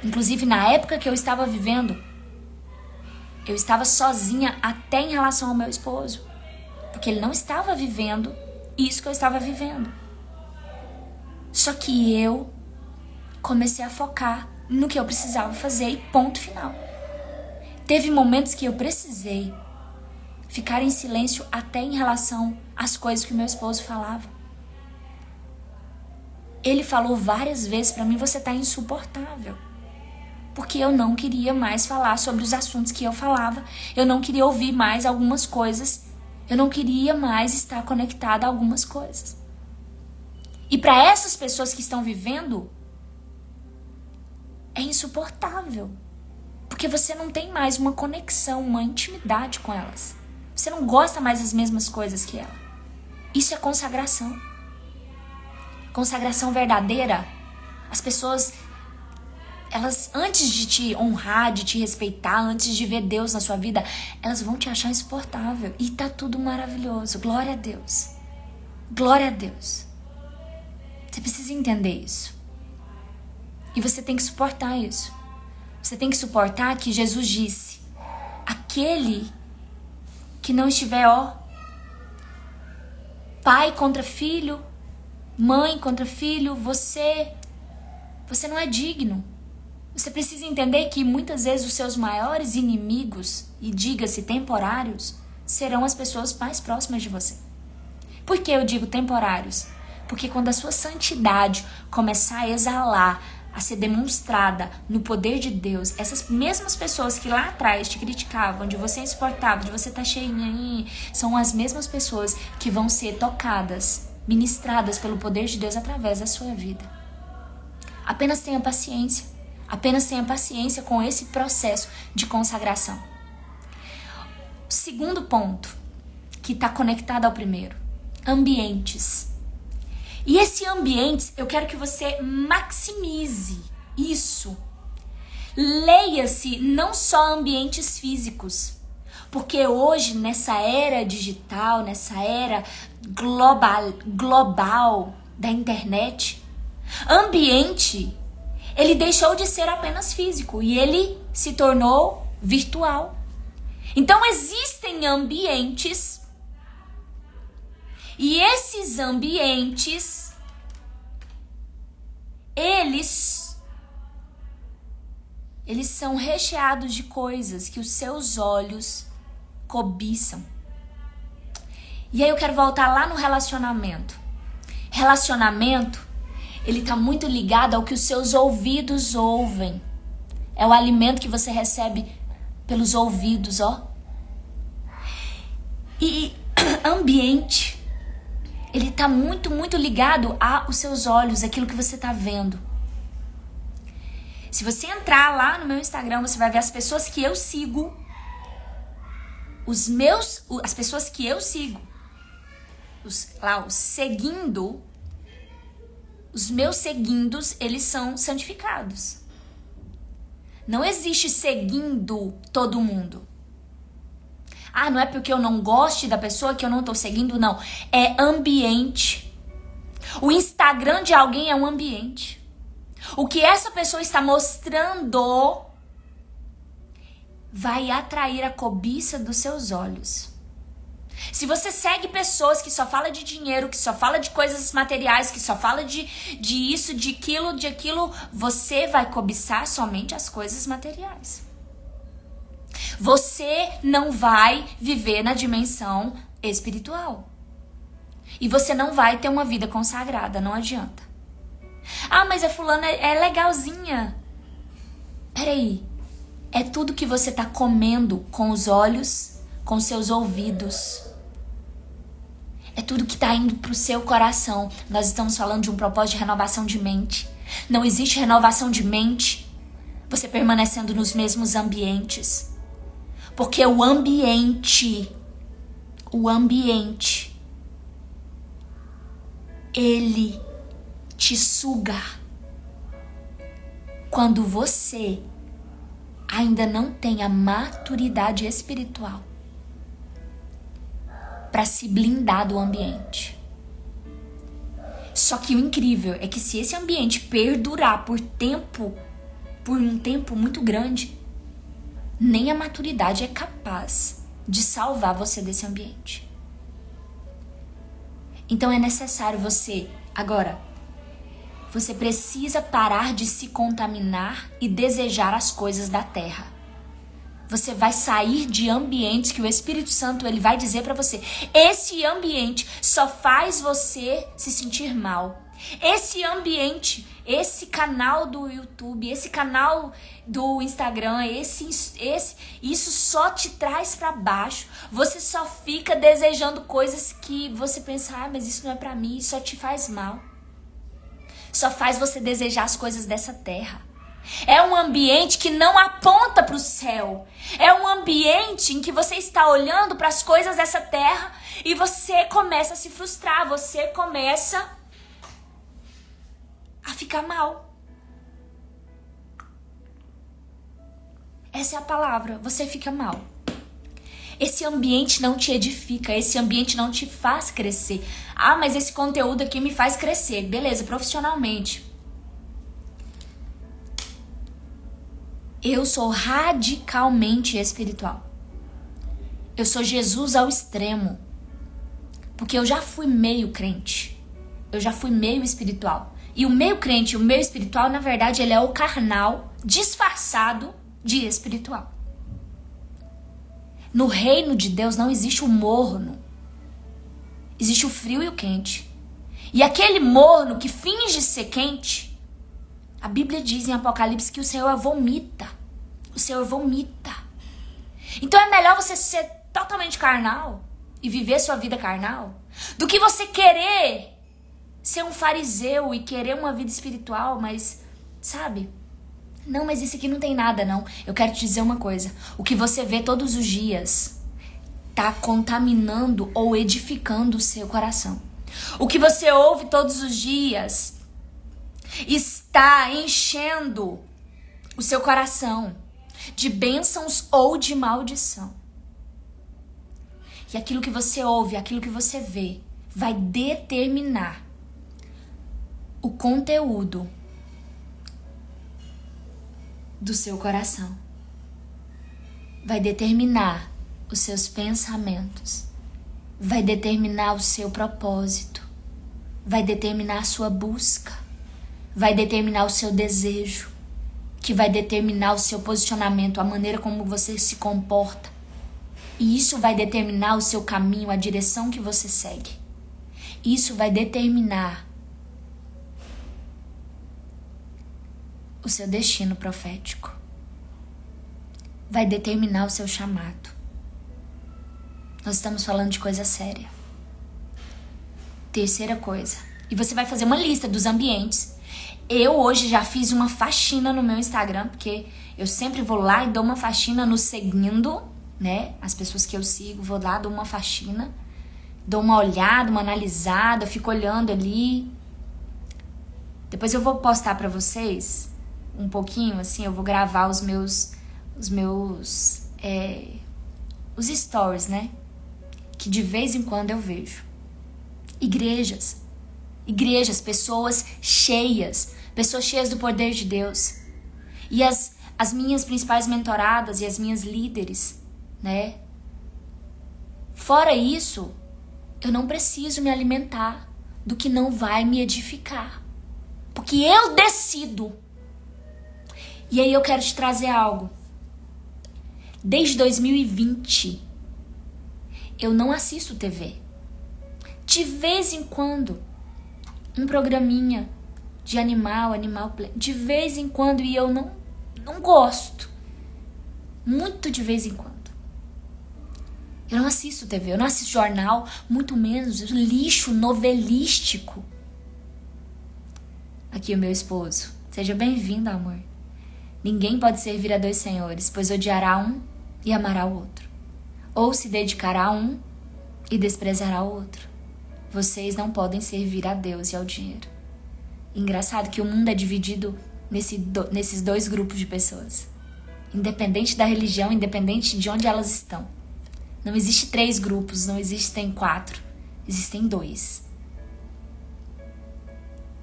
Inclusive, na época que eu estava vivendo, eu estava sozinha até em relação ao meu esposo. Porque ele não estava vivendo isso que eu estava vivendo. Só que eu comecei a focar no que eu precisava fazer e ponto final. Teve momentos que eu precisei ficar em silêncio até em relação às coisas que o meu esposo falava. Ele falou várias vezes pra mim, você tá insuportável. Porque eu não queria mais falar sobre os assuntos que eu falava. Eu não queria ouvir mais algumas coisas. Eu não queria mais estar conectada a algumas coisas. E para essas pessoas que estão vivendo, é insuportável. Porque você não tem mais uma conexão, uma intimidade com elas. Você não gosta mais das mesmas coisas que ela. Isso é consagração. Consagração verdadeira. As pessoas, elas, antes de te honrar, de te respeitar, antes de ver Deus na sua vida, elas vão te achar insuportável. E tá tudo maravilhoso. Glória a Deus. Glória a Deus. Você precisa entender isso. E você tem que suportar isso. Você tem que suportar que Jesus disse: aquele que não estiver, pai contra filho, mãe contra filho, você não é digno. Você precisa entender que muitas vezes os seus maiores inimigos, e diga-se temporários, serão as pessoas mais próximas de você. Por que eu digo temporários? Porque quando a sua santidade começar a exalar, a ser demonstrada no poder de Deus, essas mesmas pessoas que lá atrás te criticavam, de você é insuportável, de você tá cheinha, são as mesmas pessoas que vão ser tocadas, ministradas pelo poder de Deus através da sua vida. Apenas tenha paciência. Apenas tenha paciência com esse processo de consagração. Segundo ponto, que está conectado ao primeiro: ambientes. E esse ambiente, eu quero que você maximize isso. Leia-se não só ambientes físicos, porque hoje, nessa era digital, nessa era global da internet, ambiente, ele deixou de ser apenas físico e ele se tornou virtual. Então existem ambientes, e esses ambientes, eles são recheados de coisas que os seus olhos cobiçam. E aí eu quero voltar lá no relacionamento. Relacionamento, ele tá muito ligado ao que os seus ouvidos ouvem. É o alimento que você recebe pelos ouvidos, E ambiente, ele tá muito, muito ligado aos seus olhos, aquilo que você tá vendo. Se você entrar lá no meu Instagram, você vai ver as pessoas que eu sigo. As pessoas que eu sigo. Os seguindo. Os meus seguindos, eles são santificados. Não existe seguindo todo mundo. Não é porque eu não goste da pessoa que eu não tô seguindo, não. É ambiente. O Instagram de alguém é um ambiente. O que essa pessoa está mostrando vai atrair a cobiça dos seus olhos. Se você segue pessoas que só falam de dinheiro, que só falam de coisas materiais, que só falam de isso, de aquilo, você vai cobiçar somente as coisas materiais. Você não vai viver na dimensão espiritual. E você não vai ter uma vida consagrada, não adianta. Mas a fulana é legalzinha. Peraí. É tudo que você tá comendo com os olhos, com seus ouvidos. É tudo que tá indo pro seu coração. Nós estamos falando de um propósito de renovação de mente. Não existe renovação de mente você permanecendo nos mesmos ambientes. Porque o ambiente, ele te suga. quando você ainda não tem a maturidade espiritual para se blindar do ambiente. Só que o incrível é que se esse ambiente perdurar por um tempo muito grande, nem a maturidade é capaz de salvar você desse ambiente. Então é necessário você precisa parar de se contaminar e desejar as coisas da terra. Você vai sair de ambientes que o Espírito Santo ele vai dizer pra você: esse ambiente só faz você se sentir mal. Esse ambiente, esse canal do YouTube, esse canal do Instagram, isso só te traz pra baixo. Você só fica desejando coisas que você pensa: mas isso não é pra mim, isso só te faz mal. Só faz você desejar as coisas dessa terra. É um ambiente que não aponta para o céu. É um ambiente em que você está olhando para as coisas dessa terra e você começa a se frustrar, você começa a ficar mal. Essa é a palavra, você fica mal. Esse ambiente não te edifica, esse ambiente não te faz crescer. Ah, mas esse conteúdo aqui me faz crescer. Beleza, profissionalmente. Eu sou radicalmente espiritual. Eu sou Jesus ao extremo. Porque eu já fui meio crente. Eu já fui meio espiritual. E o meio crente e o meio espiritual, na verdade, ele é o carnal disfarçado de espiritual. No reino de Deus não existe o morno. Existe o frio e o quente. E aquele morno que finge ser quente, a Bíblia diz em Apocalipse que o Senhor vomita. O Senhor vomita. Então é melhor você ser totalmente carnal e viver sua vida carnal do que você querer ser um fariseu e querer uma vida espiritual, mas, sabe? Não, mas isso aqui não tem nada, não. Eu quero te dizer uma coisa. O que você vê todos os dias tá contaminando ou edificando o seu coração. O que você ouve todos os dias está enchendo o seu coração de bênçãos ou de maldição. E aquilo que você ouve, aquilo que você vê, vai determinar o conteúdo do seu coração. Vai determinar os seus pensamentos. Vai determinar o seu propósito. Vai determinar a sua busca. Vai determinar o seu desejo. Que vai determinar o seu posicionamento, a maneira como você se comporta. E isso vai determinar o seu caminho, a direção que você segue. Isso vai determinar o seu destino profético. Vai determinar o seu chamado. Nós estamos falando de coisa séria. Terceira coisa. E você vai fazer uma lista dos ambientes. Eu hoje já fiz uma faxina no meu Instagram, porque eu sempre vou lá e dou uma faxina no seguindo, né? As pessoas que eu sigo, vou lá, dou uma faxina. Dou uma olhada, uma analisada, eu fico olhando ali. Depois eu vou postar pra vocês um pouquinho, assim, eu vou gravar os stories, né? Que de vez em quando eu vejo. Igrejas, pessoas cheias do poder de Deus. E as minhas principais mentoradas e as minhas líderes, né? Fora isso, eu não preciso me alimentar do que não vai me edificar. Porque eu decido. E aí eu quero te trazer algo. Desde 2020, eu não assisto TV. De vez em quando, um programinha de Animal Play. De vez em quando, e eu não gosto. Muito de vez em quando. Eu não assisto TV, eu não assisto jornal, muito menos lixo novelístico. Aqui o meu esposo. Seja bem-vindo, amor. Ninguém pode servir a dois senhores, pois odiará um e amará o outro. Ou se dedicará a um e desprezará o outro. Vocês não podem servir a Deus e ao dinheiro. Engraçado que o mundo é dividido nesses dois grupos de pessoas. Independente da religião, independente de onde elas estão. Não existe 3 grupos, não existem 4. Existem 2.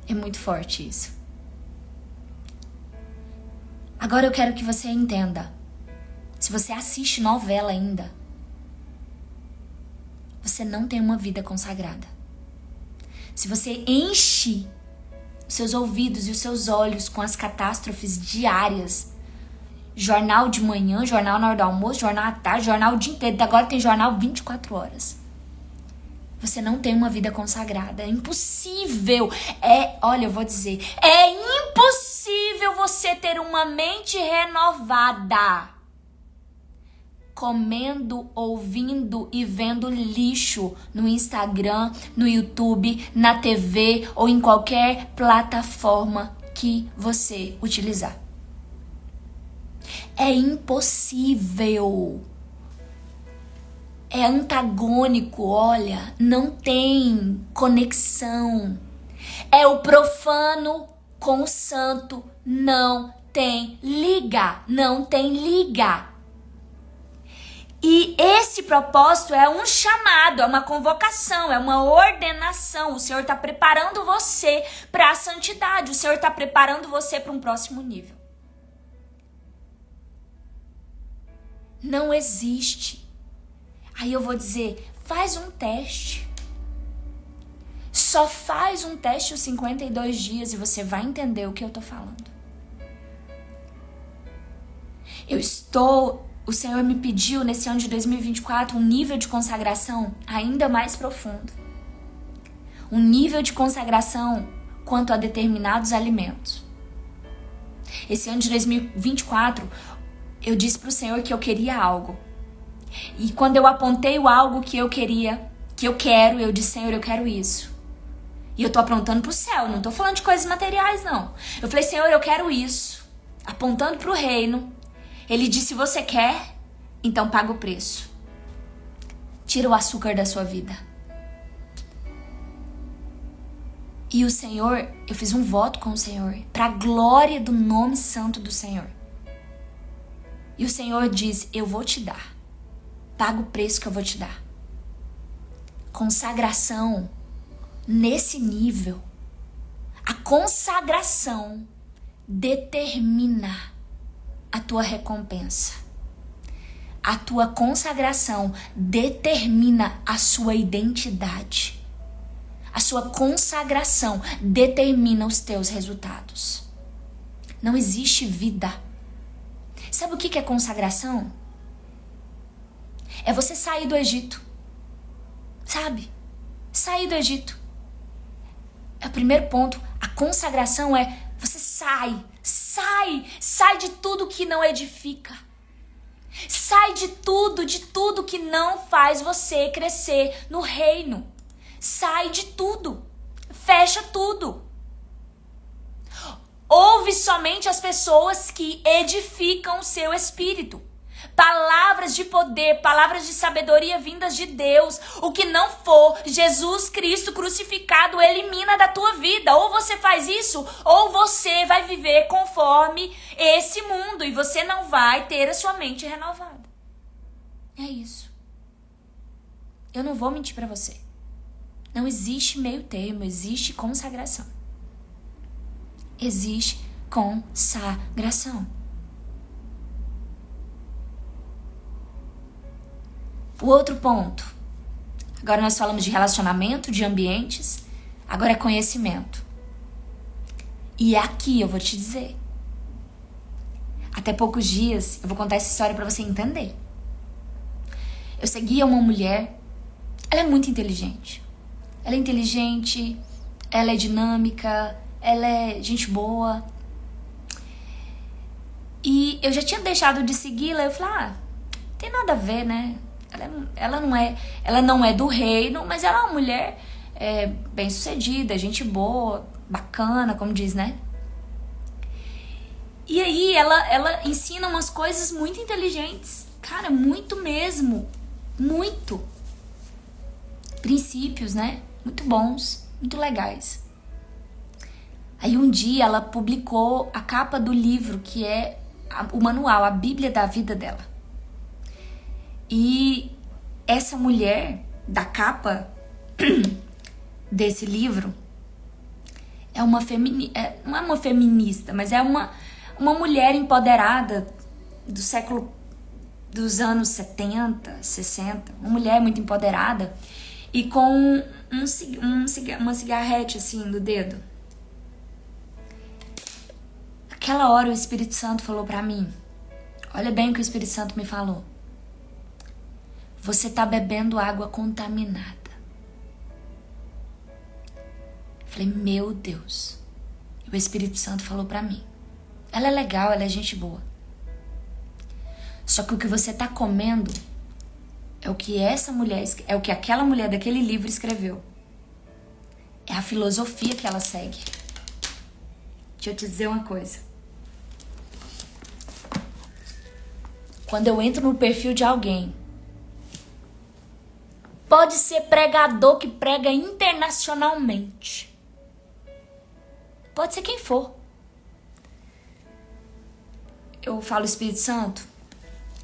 É muito forte isso. Agora eu quero que você entenda. Se você assiste novela ainda, você não tem uma vida consagrada. Se você enche os seus ouvidos e os seus olhos com as catástrofes diárias, jornal de manhã, jornal na hora do almoço, jornal à tarde, jornal o dia inteiro, agora tem jornal 24 horas. Você não tem uma vida consagrada. É impossível. Olha, eu vou dizer, é impossível você ter uma mente renovada comendo, ouvindo e vendo lixo no Instagram, no YouTube, na TV ou em qualquer plataforma que você utilizar. É impossível. É antagônico, olha, não tem conexão. É o profano com o santo, não tem liga. E esse propósito é um chamado, é uma convocação, é uma ordenação. O Senhor está preparando você para a santidade, o Senhor está preparando você para um próximo nível. Não existe. Aí eu vou dizer, faz um teste. Só faz um teste os 52 dias e você vai entender o que eu tô falando. O Senhor me pediu nesse ano de 2024 um nível de consagração ainda mais profundo. Um nível de consagração quanto a determinados alimentos. Esse ano de 2024, eu disse pro Senhor que eu queria algo. E quando eu apontei o algo que eu queria, que eu quero, eu disse, Senhor, eu quero isso. E eu tô apontando pro céu, não tô falando de coisas materiais, não. Eu falei, Senhor, eu quero isso. Apontando pro reino. Ele disse, você quer? Então paga o preço. Tira o açúcar da sua vida. E o Senhor, eu fiz um voto com o Senhor, pra glória do nome santo do Senhor. E o Senhor diz, eu vou te dar. Paga o preço que eu vou te dar. Consagração nesse nível. A consagração determina a tua recompensa. A tua consagração determina a sua identidade. A sua consagração determina os teus resultados. Não existe vida. Sabe o que é consagração? É você sair do Egito. Sabe? Sair do Egito. É o primeiro ponto. A consagração é você sai de tudo que não edifica. Sai de tudo que não faz você crescer no reino. Sai de tudo. Fecha tudo. Ouve somente as pessoas que edificam o seu espírito. Palavras de poder, palavras de sabedoria vindas de Deus. O que não for Jesus Cristo crucificado, elimina da tua vida. Ou você faz isso, ou você vai viver conforme esse mundo. E você não vai ter a sua mente renovada. É isso. Eu não vou mentir pra você. Não existe meio termo, existe consagração. Existe consagração. O outro ponto. Agora nós falamos de relacionamento, de ambientes. Agora é conhecimento. E aqui eu vou te dizer. Até poucos dias eu vou contar essa história pra você entender. Eu seguia uma mulher. Ela é muito inteligente. Ela é inteligente. Ela é dinâmica. Ela é gente boa. E eu já tinha deixado de segui-la. Eu falei, tem nada a ver, né? Ela não é do reino, mas ela é uma mulher bem-sucedida, gente boa, bacana, como diz, né? E aí ela ensina umas coisas muito inteligentes. Cara, muito mesmo. Muito. Princípios, né? Muito bons, muito legais. Aí um dia ela publicou a capa do livro, que é o manual, a Bíblia da vida dela. E essa mulher da capa desse livro é uma não é uma feminista, mas é uma mulher empoderada dos anos 70, 60, uma mulher muito empoderada e com uma cigarrete assim no dedo. Aquela hora o Espírito Santo falou pra mim, olha bem o que o Espírito Santo me falou. Você tá bebendo água contaminada. Falei, meu Deus. O Espírito Santo falou pra mim. Ela é legal, ela é gente boa. Só que o que você tá comendo é o que é o que aquela mulher daquele livro escreveu. É a filosofia que ela segue. Deixa eu te dizer uma coisa. Quando eu entro no perfil de alguém, pode ser pregador que prega internacionalmente. Pode ser quem for. Eu falo, Espírito Santo,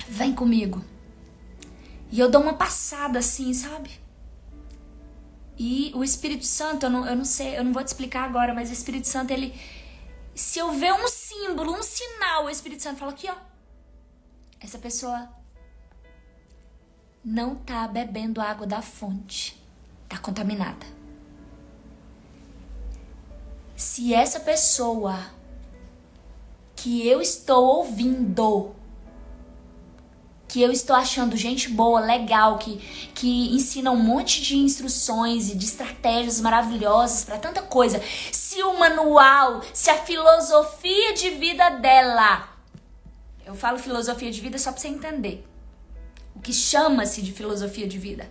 vem comigo. E eu dou uma passada assim, sabe? E o Espírito Santo, eu não sei, eu não vou te explicar agora, mas o Espírito Santo, ele... Se eu ver um símbolo, um sinal, o Espírito Santo fala aqui, ó. Essa pessoa não tá bebendo água da fonte. Tá contaminada. Se essa pessoa que eu estou ouvindo, que eu estou achando gente boa, legal, que ensina um monte de instruções e de estratégias maravilhosas para tanta coisa, se o manual, se a filosofia de vida dela, eu falo filosofia de vida só para você entender o que chama-se de filosofia de vida.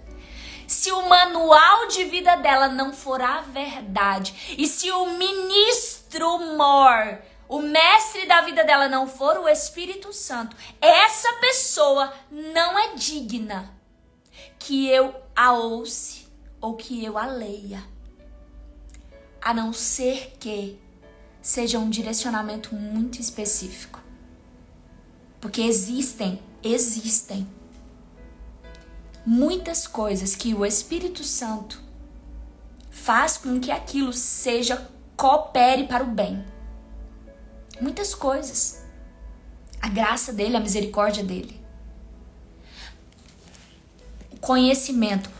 Se o manual de vida dela não for a verdade, e se o ministro mor, o mestre da vida dela não for o Espírito Santo, essa pessoa não é digna que eu a ouça ou que eu a leia. A não ser que seja um direcionamento muito específico. Porque existem muitas coisas que o Espírito Santo faz com que aquilo coopere para o bem. Muitas coisas. A graça dele, a misericórdia dele. O conhecimento.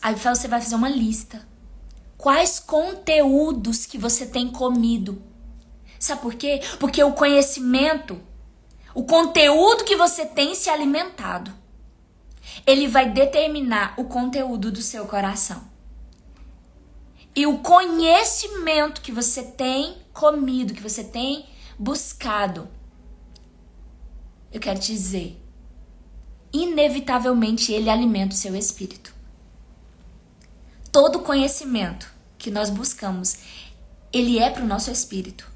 Aí você vai fazer uma lista. Quais conteúdos que você tem comido? Sabe por quê? Porque o conhecimento, o conteúdo que você tem se alimentado, ele vai determinar o conteúdo do seu coração. E o conhecimento que você tem comido, que você tem buscado, eu quero te dizer, inevitavelmente ele alimenta o seu espírito. Todo conhecimento que nós buscamos, ele é para o nosso espírito.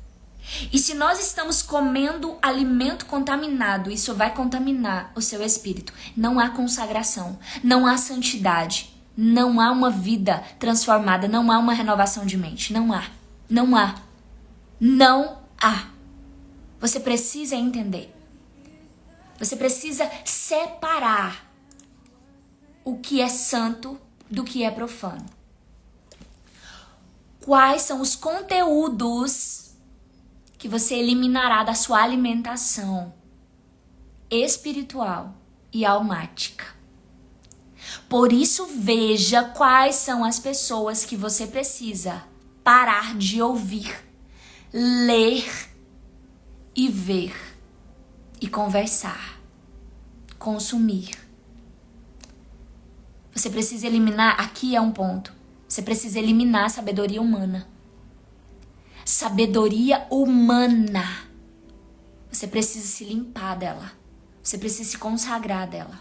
E se nós estamos comendo alimento contaminado, isso vai contaminar o seu espírito. Não há consagração, não há santidade, não há uma vida transformada, não há uma renovação de mente. Não há. Não há. Não há. Você precisa entender. Você precisa separar o que é santo do que é profano. Quais são os conteúdos que você eliminará da sua alimentação espiritual e almática? Por isso, veja quais são as pessoas que você precisa parar de ouvir, ler e ver e conversar, consumir. Você precisa eliminar, aqui é um ponto, você precisa eliminar a sabedoria humana. Sabedoria humana. Você precisa se limpar dela. Você precisa se consagrar dela.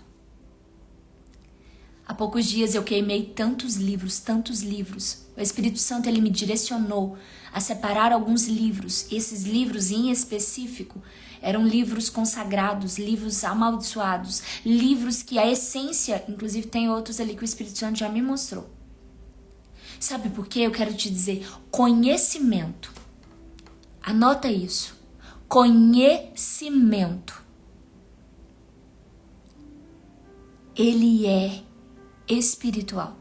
Há poucos dias eu queimei tantos livros, tantos livros. O Espírito Santo, ele me direcionou a separar alguns livros. Esses livros em específico eram livros consagrados, livros amaldiçoados, livros que a essência, inclusive tem outros ali que o Espírito Santo já me mostrou, Sabe por quê? Eu quero te dizer, conhecimento. Anota isso. Conhecimento. Ele é espiritual.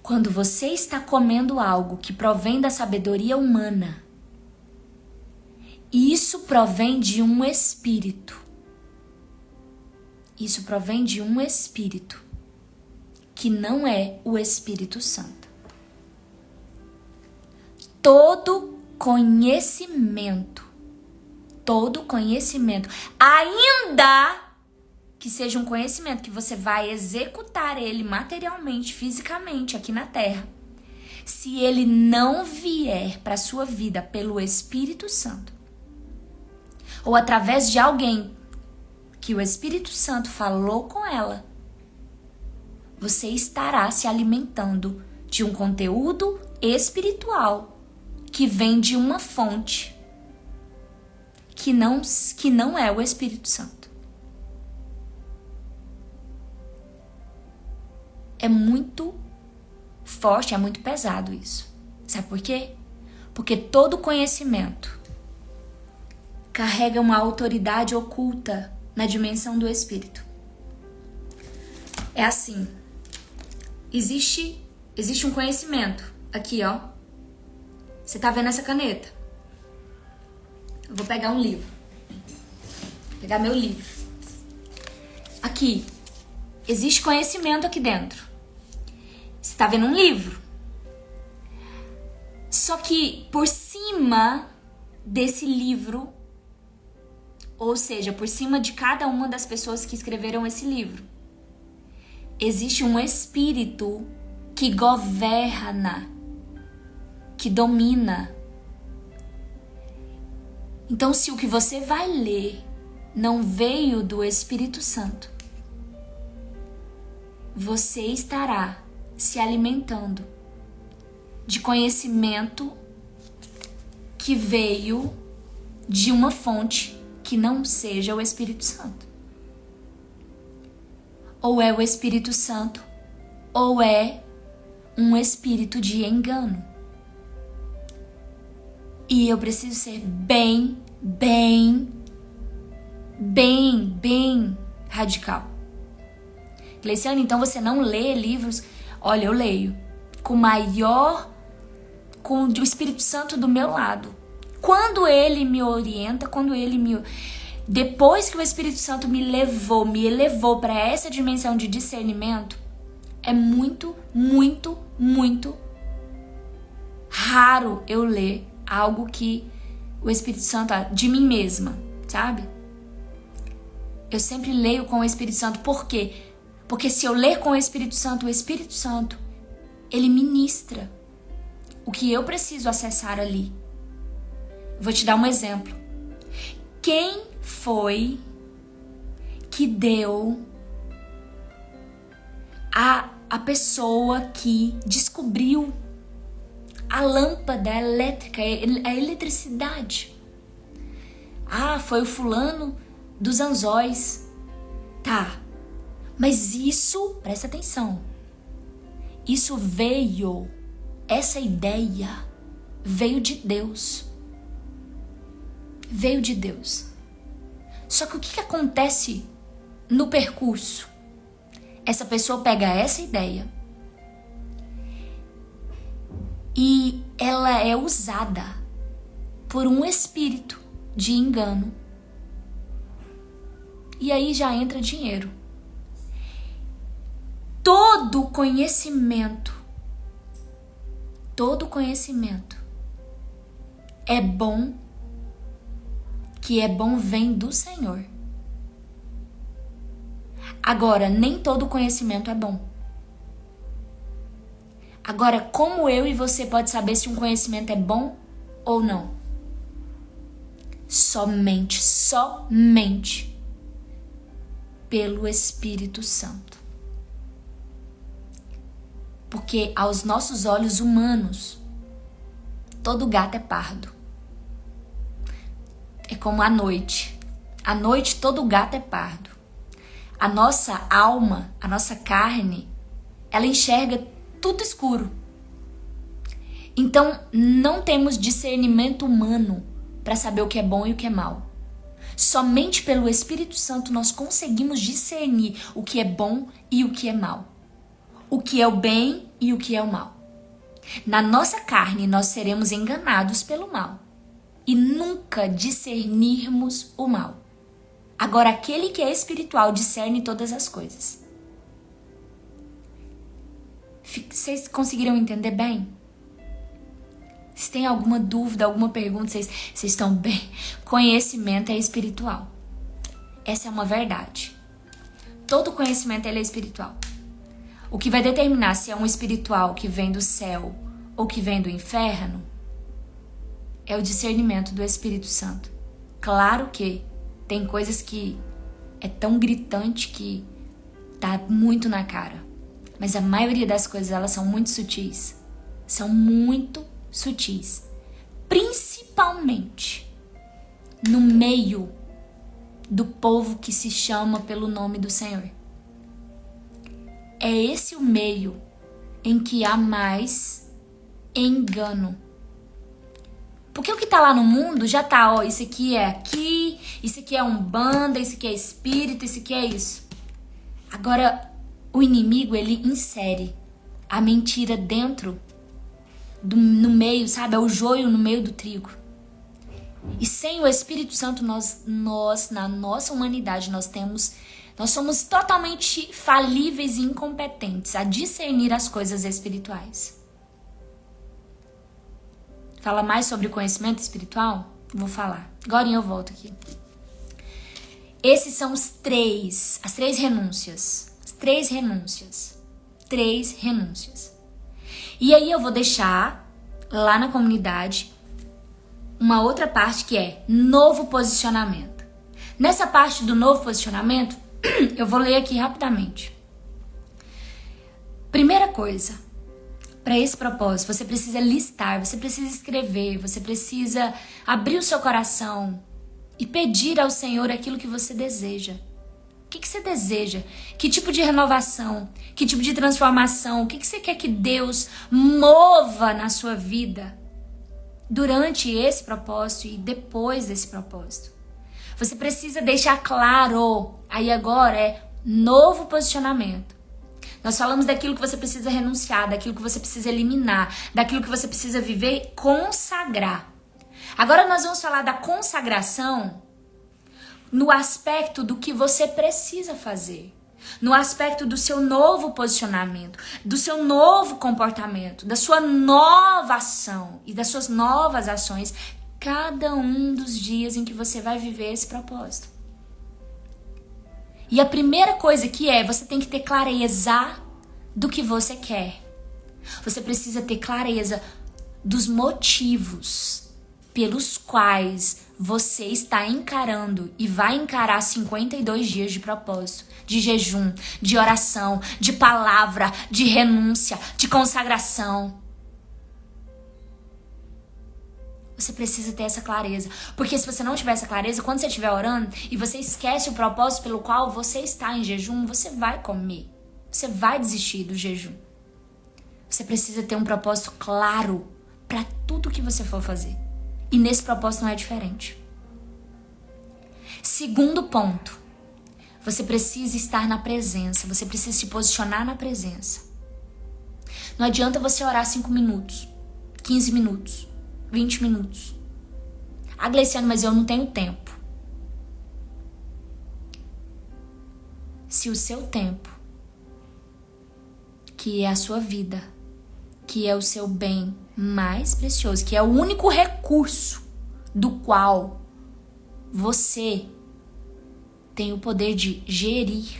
Quando você está comendo algo que provém da sabedoria humana, isso provém de um espírito. Isso provém de um espírito que não é o Espírito Santo. Todo conhecimento, ainda que seja um conhecimento que você vai executar ele materialmente, fisicamente, aqui na Terra, se ele não vier para a sua vida pelo Espírito Santo, ou através de alguém que o Espírito Santo falou com ela, você estará se alimentando de um conteúdo espiritual que vem de uma fonte que não é o Espírito Santo. É muito forte, é muito pesado isso. Sabe por quê? Porque todo conhecimento carrega uma autoridade oculta na dimensão do Espírito. É assim. Existe um conhecimento aqui, ó. Você tá vendo essa caneta? Eu vou pegar um livro. Vou pegar meu livro. Aqui. Existe conhecimento aqui dentro. Você tá vendo um livro. Só que por cima desse livro, ou seja, por cima de cada uma das pessoas que escreveram esse livro, existe um espírito que governa, que domina. Então, se o que você vai ler não veio do Espírito Santo, você estará se alimentando de conhecimento que veio de uma fonte que não seja o Espírito Santo. Ou é o Espírito Santo, ou é um espírito de engano. E eu preciso ser bem radical. Gleiciane, então você não lê livros? Olha, eu leio com o Espírito Santo do meu lado. Quando ele me orienta, depois que o Espírito Santo me elevou para essa dimensão de discernimento, é muito raro eu ler algo que o Espírito Santo, de mim mesma, sabe? Eu sempre leio com o Espírito Santo. Por quê? Porque se eu ler com o Espírito Santo, ele ministra o que eu preciso acessar ali. Vou te dar um exemplo. Quem foi que deu a pessoa que descobriu a lâmpada elétrica, a eletricidade? Foi o fulano dos anzóis. Tá. Mas isso, presta atenção, essa ideia veio de Deus. Veio de Deus. Só que o que acontece no percurso? Essa pessoa pega essa ideia e ela é usada por um espírito de engano. E aí já entra dinheiro. Todo conhecimento é bom, que é bom vem do Senhor. Agora, nem todo conhecimento é bom. Agora, como eu e você pode saber se um conhecimento é bom ou não? Somente pelo Espírito Santo. Porque aos nossos olhos humanos, todo gato é pardo. É como a noite. À noite todo gato é pardo. A nossa alma, a nossa carne, ela enxerga tudo escuro. Então, não temos discernimento humano para saber o que é bom e o que é mal. Somente pelo Espírito Santo nós conseguimos discernir o que é bom e o que é mal. O que é o bem e o que é o mal. Na nossa carne, nós seremos enganados pelo mal e nunca discernirmos o mal. Agora, aquele que é espiritual discerne todas as coisas. Vocês conseguiram entender bem? Se tem alguma dúvida, alguma pergunta, vocês estão bem? Conhecimento é espiritual. Essa é uma verdade. Todo conhecimento ele é espiritual. O que vai determinar se é um espiritual que vem do céu ou que vem do inferno é o discernimento do Espírito Santo. Claro que tem coisas que é tão gritante que tá muito na cara. Mas a maioria das coisas, elas são muito sutis. São muito sutis. Principalmente no meio do povo que se chama pelo nome do Senhor. É esse o meio em que há mais engano. Porque o que tá lá no mundo já tá, ó, isso aqui é aqui, isso aqui é umbanda, isso aqui é espírito, isso aqui é isso. Agora, o inimigo, ele insere a mentira dentro, no meio, sabe? É o joio no meio do trigo. E sem o Espírito Santo, nós na nossa humanidade, nós somos totalmente falíveis e incompetentes a discernir as coisas espirituais. Fala mais sobre conhecimento espiritual? Vou falar. Agora eu volto aqui. Esses são as três renúncias. As três renúncias. E aí eu vou deixar lá na comunidade uma outra parte que é novo posicionamento. Nessa parte do novo posicionamento, eu vou ler aqui rapidamente. Primeira coisa, para esse propósito, você precisa listar, você precisa escrever, você precisa abrir o seu coração e pedir ao Senhor aquilo que você deseja. O que você deseja? Que tipo de renovação? Que tipo de transformação? O que você quer que Deus mova na sua vida durante esse propósito e depois desse propósito? Você precisa deixar claro, aí agora é novo posicionamento. Nós falamos daquilo que você precisa renunciar, daquilo que você precisa eliminar, daquilo que você precisa viver e consagrar. Agora nós vamos falar da consagração no aspecto do que você precisa fazer, no aspecto do seu novo posicionamento, do seu novo comportamento, da sua nova ação e das suas novas ações, cada um dos dias em que você vai viver esse propósito. E a primeira coisa que você tem que ter clareza do que você quer. Você precisa ter clareza dos motivos pelos quais você está encarando e vai encarar 52 dias de propósito, de jejum, de oração, de palavra, de renúncia, de consagração. Você precisa ter essa clareza. Porque se você não tiver essa clareza, quando você estiver orando e você esquece o propósito pelo qual você está em jejum, você vai comer. Você vai desistir do jejum. Você precisa ter um propósito claro para tudo que você for fazer. E nesse propósito não é diferente. Segundo ponto. Você precisa estar na presença. Você precisa se posicionar na presença. Não adianta você orar 5 minutos, 15 minutos, 20 minutos. Ah, Gleiciane, mas eu não tenho tempo. Se o seu tempo, que é a sua vida, que é o seu bem mais precioso, que é o único recurso do qual você tem o poder de gerir,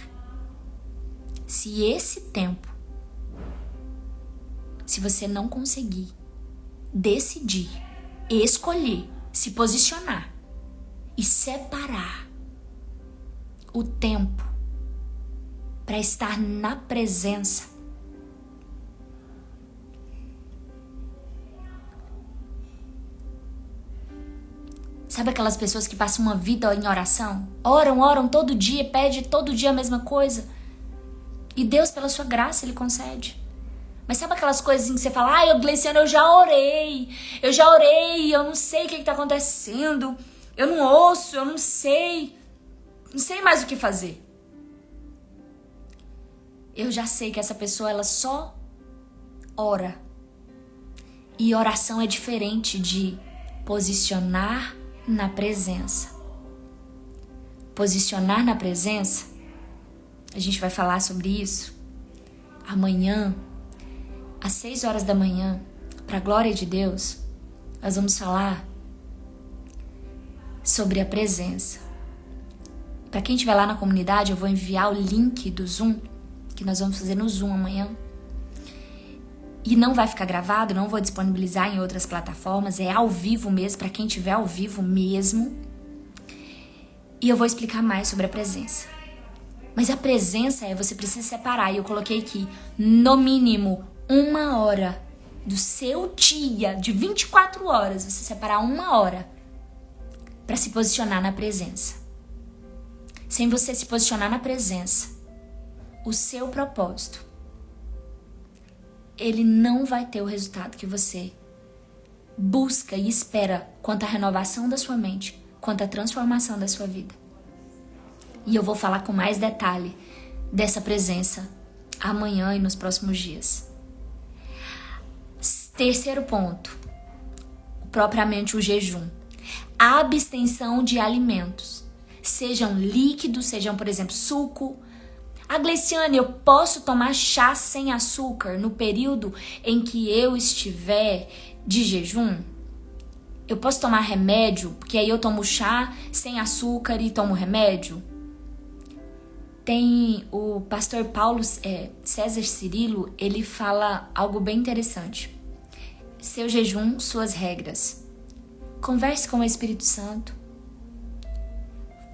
se esse tempo, se você não conseguir decidir, escolher, se posicionar e separar o tempo para estar na presença, sabe aquelas pessoas que passam uma vida em oração? Oram todo dia, pedem todo dia a mesma coisa. E Deus, pela sua graça, Ele concede. Mas sabe aquelas coisas assim que você fala, ai, Gleiciane, eu já orei, eu não sei o que tá acontecendo, eu não ouço, eu não sei mais o que fazer. Eu já sei que essa pessoa, ela só ora. E oração é diferente de posicionar na presença. Posicionar na presença, a gente vai falar sobre isso amanhã, às 6 horas da manhã, para a glória de Deus, nós vamos falar sobre a presença. Para quem estiver lá na comunidade, eu vou enviar o link do Zoom, que nós vamos fazer no Zoom amanhã. E não vai ficar gravado, não vou disponibilizar em outras plataformas, é ao vivo mesmo, para quem estiver ao vivo mesmo. E eu vou explicar mais sobre a presença. Mas a presença você precisa separar, e eu coloquei aqui, no mínimo, 1 hora do seu dia, de 24 horas, você separar 1 hora para se posicionar na presença. Sem você se posicionar na presença, o seu propósito, ele não vai ter o resultado que você busca e espera quanto à renovação da sua mente, quanto à transformação da sua vida. E eu vou falar com mais detalhe dessa presença amanhã e nos próximos dias. Terceiro ponto, propriamente o jejum. A abstenção de alimentos, sejam líquidos, sejam, por exemplo, suco. Gleiciane, eu posso tomar chá sem açúcar no período em que eu estiver de jejum? Eu posso tomar remédio, porque aí eu tomo chá sem açúcar e tomo remédio? Tem o pastor Paulo César Cirilo, ele fala algo bem interessante. Seu jejum, suas regras. Converse com o Espírito Santo.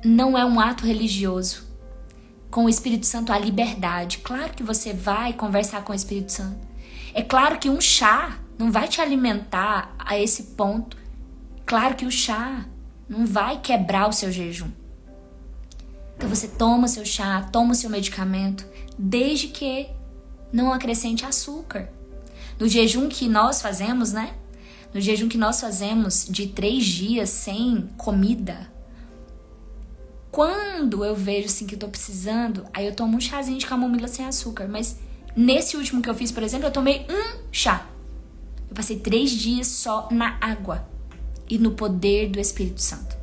Não é um ato religioso. Com o Espírito Santo há liberdade. Claro que você vai conversar com o Espírito Santo. É claro que um chá não vai te alimentar a esse ponto. Claro que o chá não vai quebrar o seu jejum. Então você toma seu chá, toma o seu medicamento, desde que não acrescente açúcar. No jejum que nós fazemos, né? No jejum que nós fazemos de 3 dias sem comida, quando eu vejo assim que eu tô precisando, aí eu tomo um chazinho de camomila sem açúcar. Mas nesse último que eu fiz, por exemplo, eu tomei um chá. Eu passei 3 dias só na água e no poder do Espírito Santo.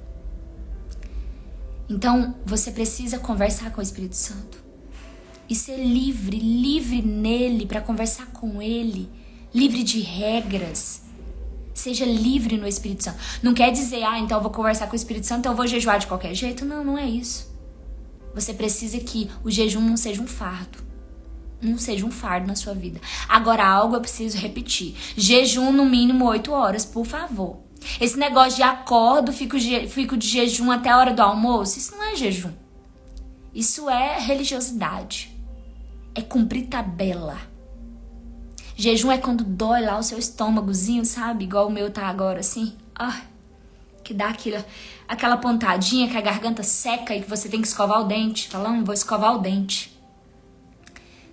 Então, você precisa conversar com o Espírito Santo e ser livre nele para conversar com ele, livre de regras. Seja livre no Espírito Santo. Não quer dizer, então eu vou conversar com o Espírito Santo, então eu vou jejuar de qualquer jeito. Não, não é isso. Você precisa que o jejum não seja um fardo. Não seja um fardo na sua vida. Agora, algo eu preciso repetir. Jejum no mínimo 8 horas, por favor. Esse negócio de acordo, fico de jejum até a hora do almoço, isso não é jejum. Isso é religiosidade. É cumprir tabela. Jejum é quando dói lá o seu estômagozinho, sabe? Igual o meu tá agora, assim. Que dá aquela pontadinha, que a garganta seca e que você tem que escovar o dente. Falando, vou escovar o dente.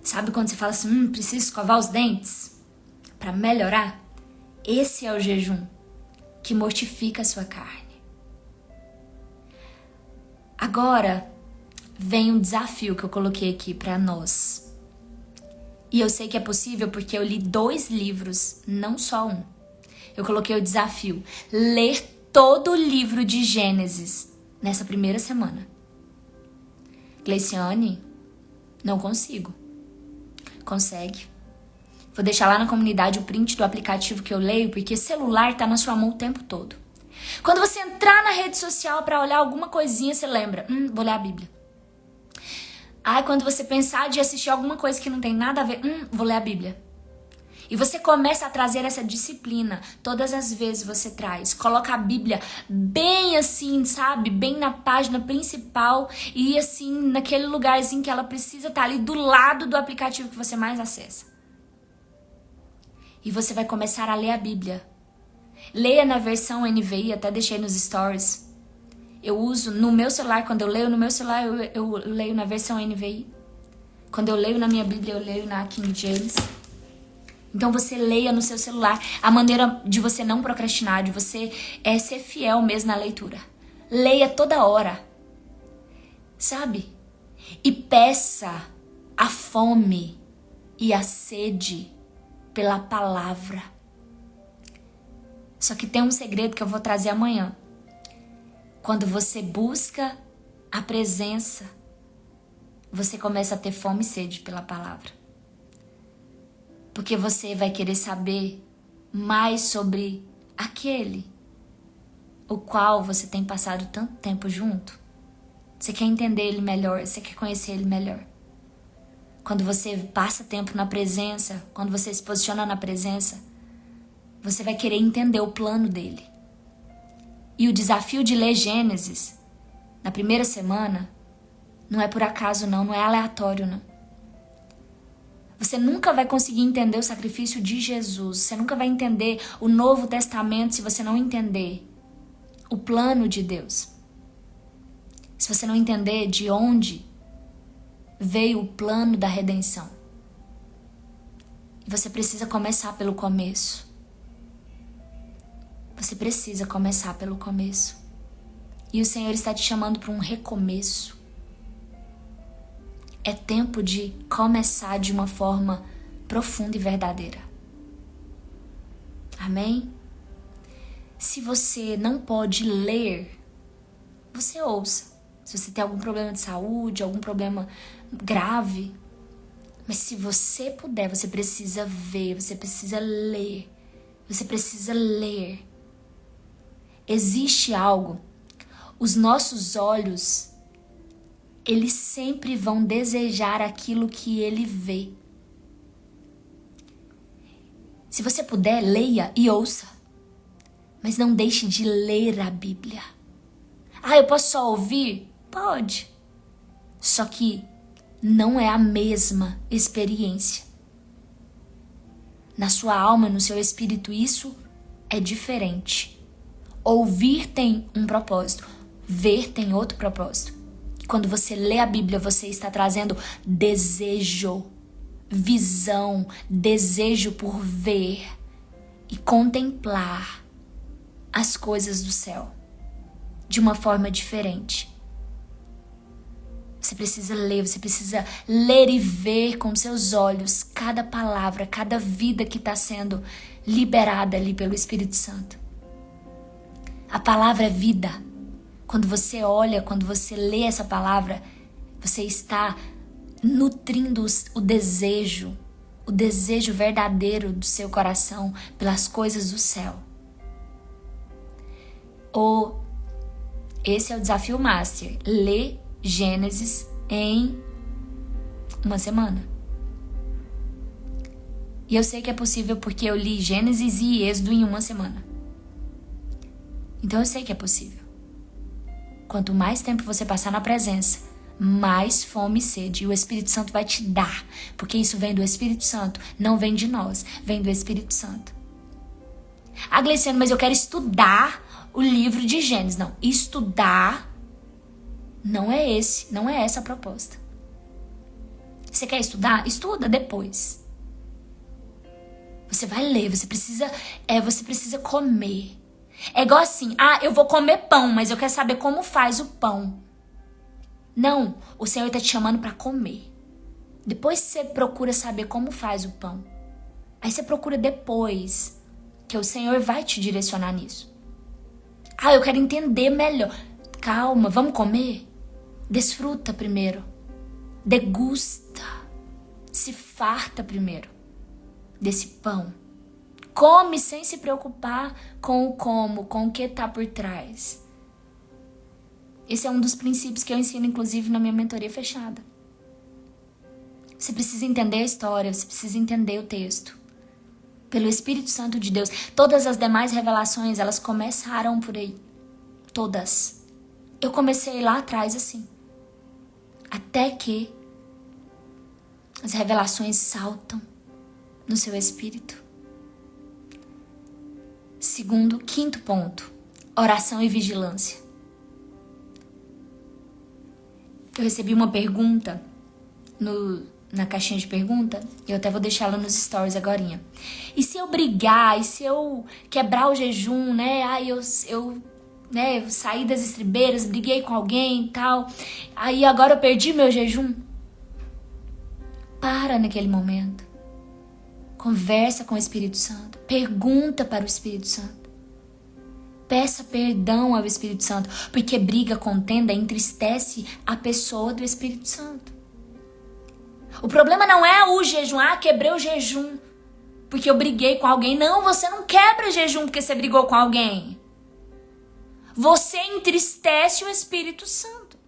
Sabe quando você fala assim, preciso escovar os dentes pra melhorar? Esse é o jejum que mortifica a sua carne. Agora, vem um desafio que eu coloquei aqui pra nós. E eu sei que é possível porque eu li 2 livros, não só um. Eu coloquei o desafio, ler todo o livro de Gênesis nessa primeira semana. Gleiciane, não consigo. Consegue? Vou deixar lá na comunidade o print do aplicativo que eu leio, porque celular tá na sua mão o tempo todo. Quando você entrar na rede social pra olhar alguma coisinha, você lembra, vou ler a Bíblia. Quando você pensar de assistir alguma coisa que não tem nada a ver, vou ler a Bíblia. E você começa a trazer essa disciplina. Todas as vezes você traz. Coloca a Bíblia bem assim, sabe? Bem na página principal. E assim, naquele lugarzinho que ela precisa estar ali do lado do aplicativo que você mais acessa. E você vai começar a ler a Bíblia. Leia na versão NVI, até deixei nos stories. Eu uso no meu celular, quando eu leio no meu celular, eu leio na versão NVI. Quando eu leio na minha Bíblia, eu leio na King James. Então você leia no seu celular. A maneira de você não procrastinar, de você ser fiel mesmo na leitura. Leia toda hora. Sabe? E peça a fome e a sede pela palavra. Só que tem um segredo que eu vou trazer amanhã. Quando você busca a presença, você começa a ter fome e sede pela palavra. Porque você vai querer saber mais sobre aquele o qual você tem passado tanto tempo junto. Você quer entender ele melhor, você quer conhecer ele melhor. Quando você passa tempo na presença, quando você se posiciona na presença, você vai querer entender o plano dele. E o desafio de ler Gênesis na primeira semana não é por acaso não é aleatório não. Você nunca vai conseguir entender o sacrifício de Jesus, você nunca vai entender o Novo Testamento se você não entender o plano de Deus. Se você não entender de onde veio o plano da redenção. E você precisa começar pelo começo. Você precisa começar pelo começo. E o Senhor está te chamando para um recomeço. É tempo de começar de uma forma profunda e verdadeira. Amém? Se você não pode ler, você ouça. Se você tem algum problema de saúde, algum problema grave. Mas se você puder, você precisa ver, você precisa ler. Você precisa ler. Existe algo. Os nossos olhos, eles sempre vão desejar aquilo que ele vê. Se você puder, leia e ouça. Mas não deixe de ler a Bíblia. Ah, eu posso só ouvir? Pode. Só que não é a mesma experiência. Na sua alma, no seu espírito, isso é diferente. Ouvir tem um propósito. Ver tem outro propósito. Quando você lê a Bíblia, você está trazendo desejo, visão, desejo por ver e contemplar as coisas do céu de uma forma diferente. Você precisa ler e ver com seus olhos cada palavra, cada vida que está sendo liberada ali pelo Espírito Santo. A palavra é vida. Quando você olha, quando você lê essa palavra, você está nutrindo o desejo verdadeiro do seu coração pelas coisas do céu. Esse é o desafio master. Ler Gênesis em uma semana. E eu sei que é possível porque eu li Gênesis e Êxodo em uma semana. Então eu sei que é possível. Quanto mais tempo você passar na presença, mais fome e sede o Espírito Santo vai te dar. Porque isso vem do Espírito Santo, não vem de nós, vem do Espírito Santo. Ah, Gleiciane, mas eu quero estudar o livro de Gênesis. Não, estudar não é essa a proposta. Você quer estudar? Estuda depois. Você vai ler, você precisa comer. É igual assim, eu vou comer pão, mas eu quero saber como faz o pão. Não, o Senhor está te chamando para comer. Depois você procura saber como faz o pão. Aí você procura depois, que o Senhor vai te direcionar nisso. Eu quero entender melhor. Calma, vamos comer? Desfruta primeiro. Degusta. Se farta primeiro desse pão. Come sem se preocupar com o como, com o que está por trás. Esse é um dos princípios que eu ensino, inclusive, na minha mentoria fechada. Você precisa entender a história, você precisa entender o texto. Pelo Espírito Santo de Deus. Todas as demais revelações, elas começaram por aí. Todas. Eu comecei lá atrás assim. Até que as revelações saltam no seu espírito. Quinto ponto. Oração e vigilância. Eu recebi uma pergunta no na caixinha de pergunta, eu até vou deixar ela nos stories agorinha. E se eu brigar, e se eu quebrar o jejum, né? Eu saí das estribeiras, briguei com alguém e tal. Aí agora eu perdi meu jejum. Para naquele momento. Conversa com o Espírito Santo. Pergunta para o Espírito Santo. Peça perdão ao Espírito Santo. Porque briga, contenda, entristece a pessoa do Espírito Santo. O problema não é o jejum. Quebrei o jejum porque eu briguei com alguém. Não, você não quebra jejum porque você brigou com alguém. Você entristece o Espírito Santo.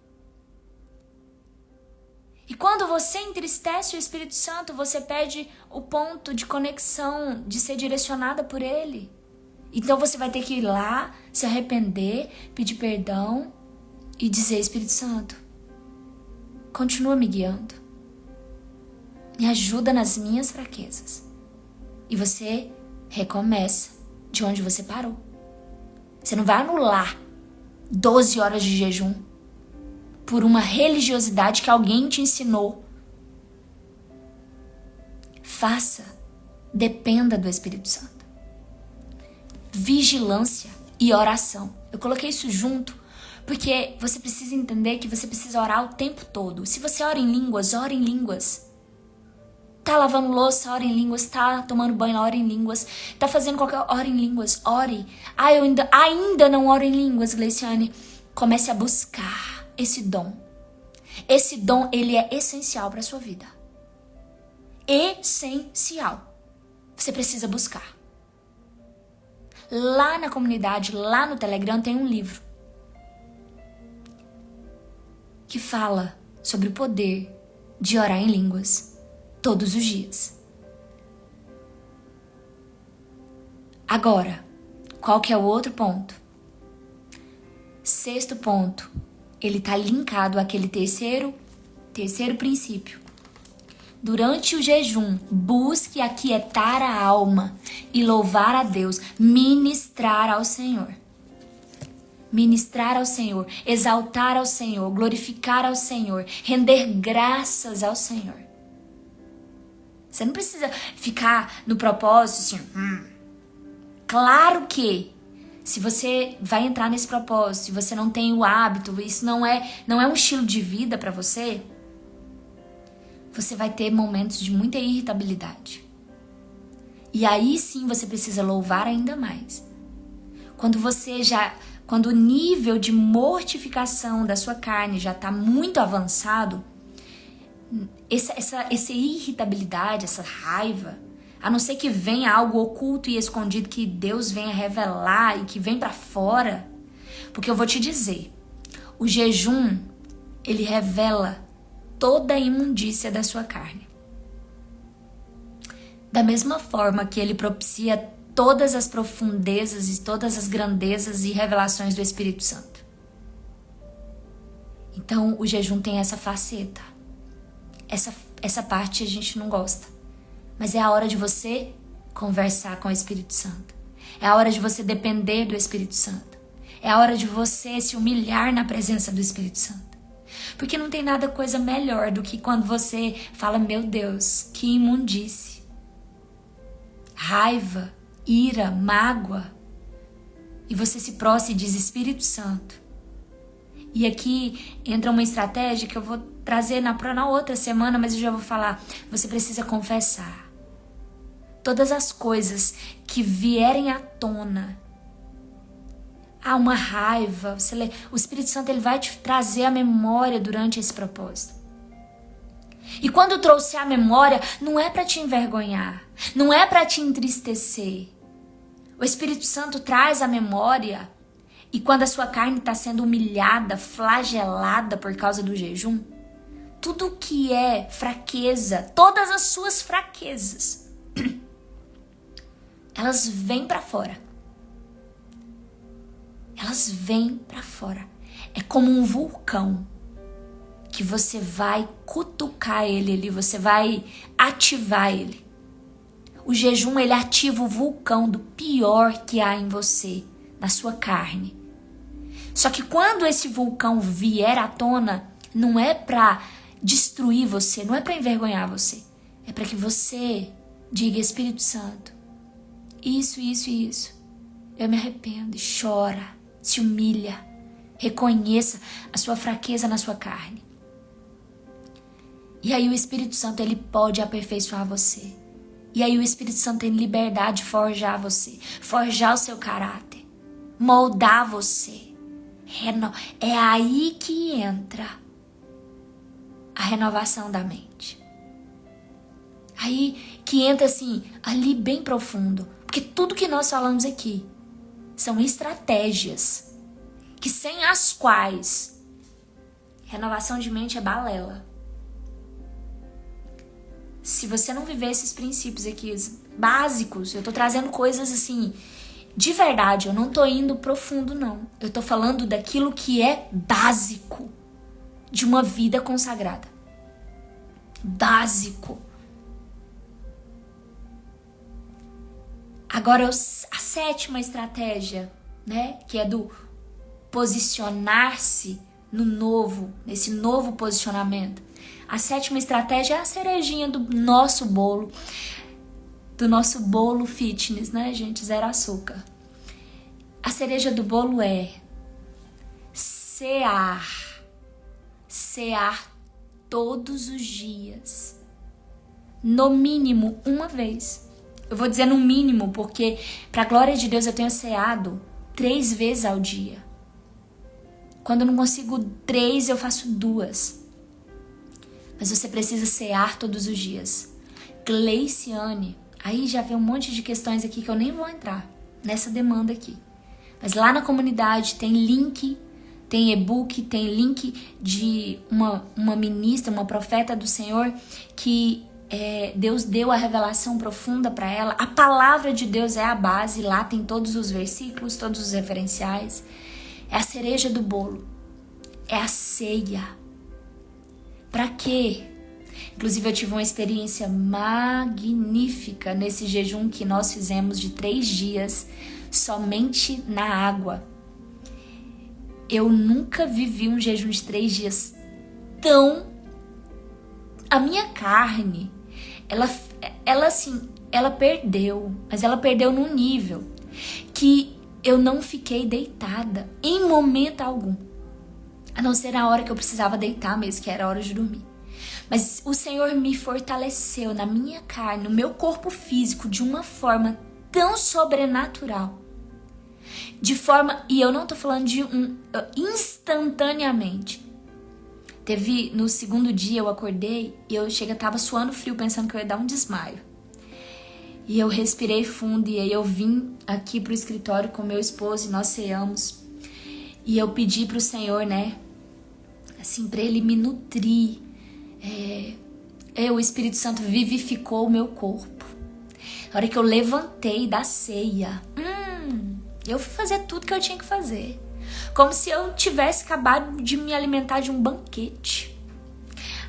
E quando você entristece o Espírito Santo, você perde o ponto de conexão, de ser direcionada por Ele. Então você vai ter que ir lá, se arrepender, pedir perdão e dizer: Espírito Santo, continua me guiando. Me ajuda nas minhas fraquezas. E você recomeça de onde você parou. Você não vai anular 12 horas de jejum por uma religiosidade que alguém te ensinou. Faça, dependa do Espírito Santo. Vigilância e oração. Eu coloquei isso junto porque você precisa entender que você precisa orar o tempo todo. Se você ora em línguas, ore em línguas. Tá lavando louça, ora em línguas. Tá tomando banho, ora em línguas. Tá fazendo qualquer... ora em línguas, ore. Eu ainda não oro em línguas, Gleiciane. Comece a buscar esse dom. Esse dom, ele é essencial para sua vida. Essencial. Você precisa buscar. Lá na comunidade, lá no Telegram, tem um livro que fala sobre o poder de orar em línguas todos os dias. Agora, qual que é o outro ponto? Sexto ponto, ele está linkado àquele terceiro princípio. Durante o jejum, busque aquietar a alma e louvar a Deus, ministrar ao Senhor. Ministrar ao Senhor, exaltar ao Senhor, glorificar ao Senhor, render graças ao Senhor. Você não precisa ficar no propósito assim. Claro que se você vai entrar nesse propósito, se você não tem o hábito, isso não é um estilo de vida para você, você vai ter momentos de muita irritabilidade. E aí sim você precisa louvar ainda mais. Quando o nível de mortificação da sua carne já está muito avançado, essa irritabilidade, essa raiva, a não ser que venha algo oculto e escondido que Deus venha revelar e que vem para fora, porque eu vou te dizer, o jejum, ele revela toda a imundícia da sua carne. Da mesma forma que ele propicia todas as profundezas e todas as grandezas e revelações do Espírito Santo. Então, o jejum tem essa faceta. Essa parte a gente não gosta. Mas é a hora de você conversar com o Espírito Santo. É a hora de você depender do Espírito Santo. É a hora de você se humilhar na presença do Espírito Santo. Porque não tem nada coisa melhor do que quando você fala: meu Deus, que imundície. Raiva, ira, mágoa. E você se prostra e diz: Espírito Santo. E aqui entra uma estratégia que eu vou trazer na outra semana, mas eu já vou falar. Você precisa confessar. Todas as coisas que vierem à tona. Uma raiva. O Espírito Santo, ele vai te trazer a memória durante esse propósito. E quando trouxer a memória, não é para te envergonhar. Não é para te entristecer. O Espírito Santo traz a memória. E quando a sua carne está sendo humilhada, flagelada por causa do jejum, tudo que é fraqueza, todas as suas fraquezas, elas vêm para fora. Elas vêm para fora. É como um vulcão que você vai cutucar ele ali, você vai ativar ele. O jejum, ele ativa o vulcão do pior que há em você, na sua carne. Só que quando esse vulcão vier à tona, não é para destruir você, não é para envergonhar você. É para que você diga: Espírito Santo, isso, eu me arrependo. E chora, se humilha, reconheça a sua fraqueza na sua carne. E aí o Espírito Santo, ele pode aperfeiçoar você. E aí o Espírito Santo tem liberdade de forjar você, forjar o seu caráter, moldar você. É aí que entra a renovação da mente. Aí que entra assim, ali bem profundo. Porque tudo que nós falamos aqui são estratégias que sem as quais renovação de mente é balela. Se você não viver esses princípios aqui básicos, eu tô trazendo coisas assim, de verdade, eu não tô indo profundo não. Eu tô falando daquilo que é básico de uma vida consagrada. Básico. Agora, a 7ª estratégia, né, que é do posicionar-se no novo, nesse novo posicionamento. A 7ª estratégia é a cerejinha do nosso bolo fitness, né, gente? 0 açúcar. A cereja do bolo é cear todos os dias, no mínimo uma vez. Eu vou dizer no mínimo porque, pra glória de Deus, eu tenho ceado 3 vezes ao dia. Quando eu não consigo 3, eu faço 2. Mas você precisa cear todos os dias. Gleiciane, aí já vem um monte de questões aqui que eu nem vou entrar nessa demanda aqui. Mas lá na comunidade tem link, tem e-book, tem link de uma ministra, uma profeta do Senhor que Deus deu a revelação profunda para ela. A palavra de Deus é a base, lá tem todos os versículos, todos os referenciais. É a cereja do bolo, é a ceia. Para quê? Inclusive eu tive uma experiência magnífica nesse jejum que nós fizemos de 3 dias, somente na água. Eu nunca vivi um jejum de 3 dias tão... A minha carne, ela perdeu, mas ela perdeu num nível que eu não fiquei deitada em momento algum. A não ser na hora que eu precisava deitar mesmo, que era a hora de dormir. Mas o Senhor me fortaleceu na minha carne, no meu corpo físico, de uma forma tão sobrenatural. De forma, e eu não tô falando de instantaneamente. Teve, no 2º dia eu acordei e eu tava suando frio, pensando que eu ia dar um desmaio. E eu respirei fundo e aí eu vim aqui pro escritório com meu esposo e nós ceamos. E eu pedi pro Senhor, né, assim, pra Ele me nutrir. O Espírito Santo vivificou o meu corpo. Na hora que eu levantei da ceia, eu fui fazer tudo que eu tinha que fazer. Como se eu tivesse acabado de me alimentar de um banquete.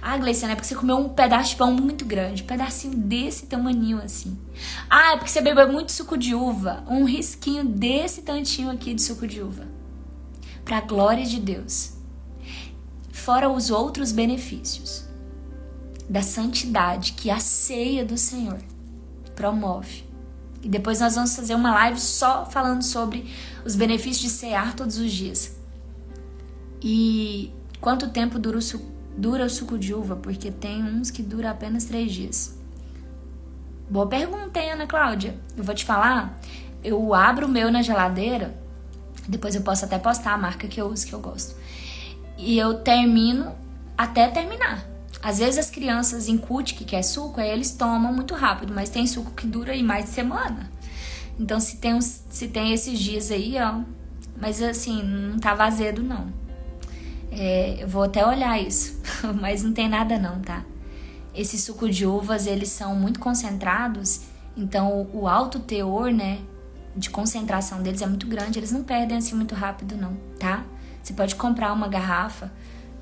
Ah, Gleiciane, é porque você comeu um pedaço de pão muito grande. Um pedacinho desse tamaninho assim. Ah, é porque você bebeu muito suco de uva. Um risquinho desse tantinho aqui de suco de uva. Pra glória de Deus. Fora os outros benefícios da santidade que a ceia do Senhor promove. E depois nós vamos fazer uma live só falando sobre os benefícios de cear todos os dias. E quanto tempo dura o suco de uva? Porque tem uns que duram apenas 3 dias. Boa pergunta, hein, Ana Cláudia? Eu vou te falar, eu abro o meu na geladeira, depois eu posso até postar a marca que eu uso, que eu gosto. E eu termino até terminar. Às vezes as crianças em CUT, que quer suco, aí eles tomam muito rápido, mas tem suco que dura aí mais de semana. Então se tem esses dias aí, ó, mas assim, não tá azedo não. Eu vou até olhar isso, mas não tem nada não, tá? Esses suco de uvas, eles são muito concentrados, então o alto teor, né, de concentração deles é muito grande, eles não perdem assim muito rápido não, tá? Você pode comprar uma garrafa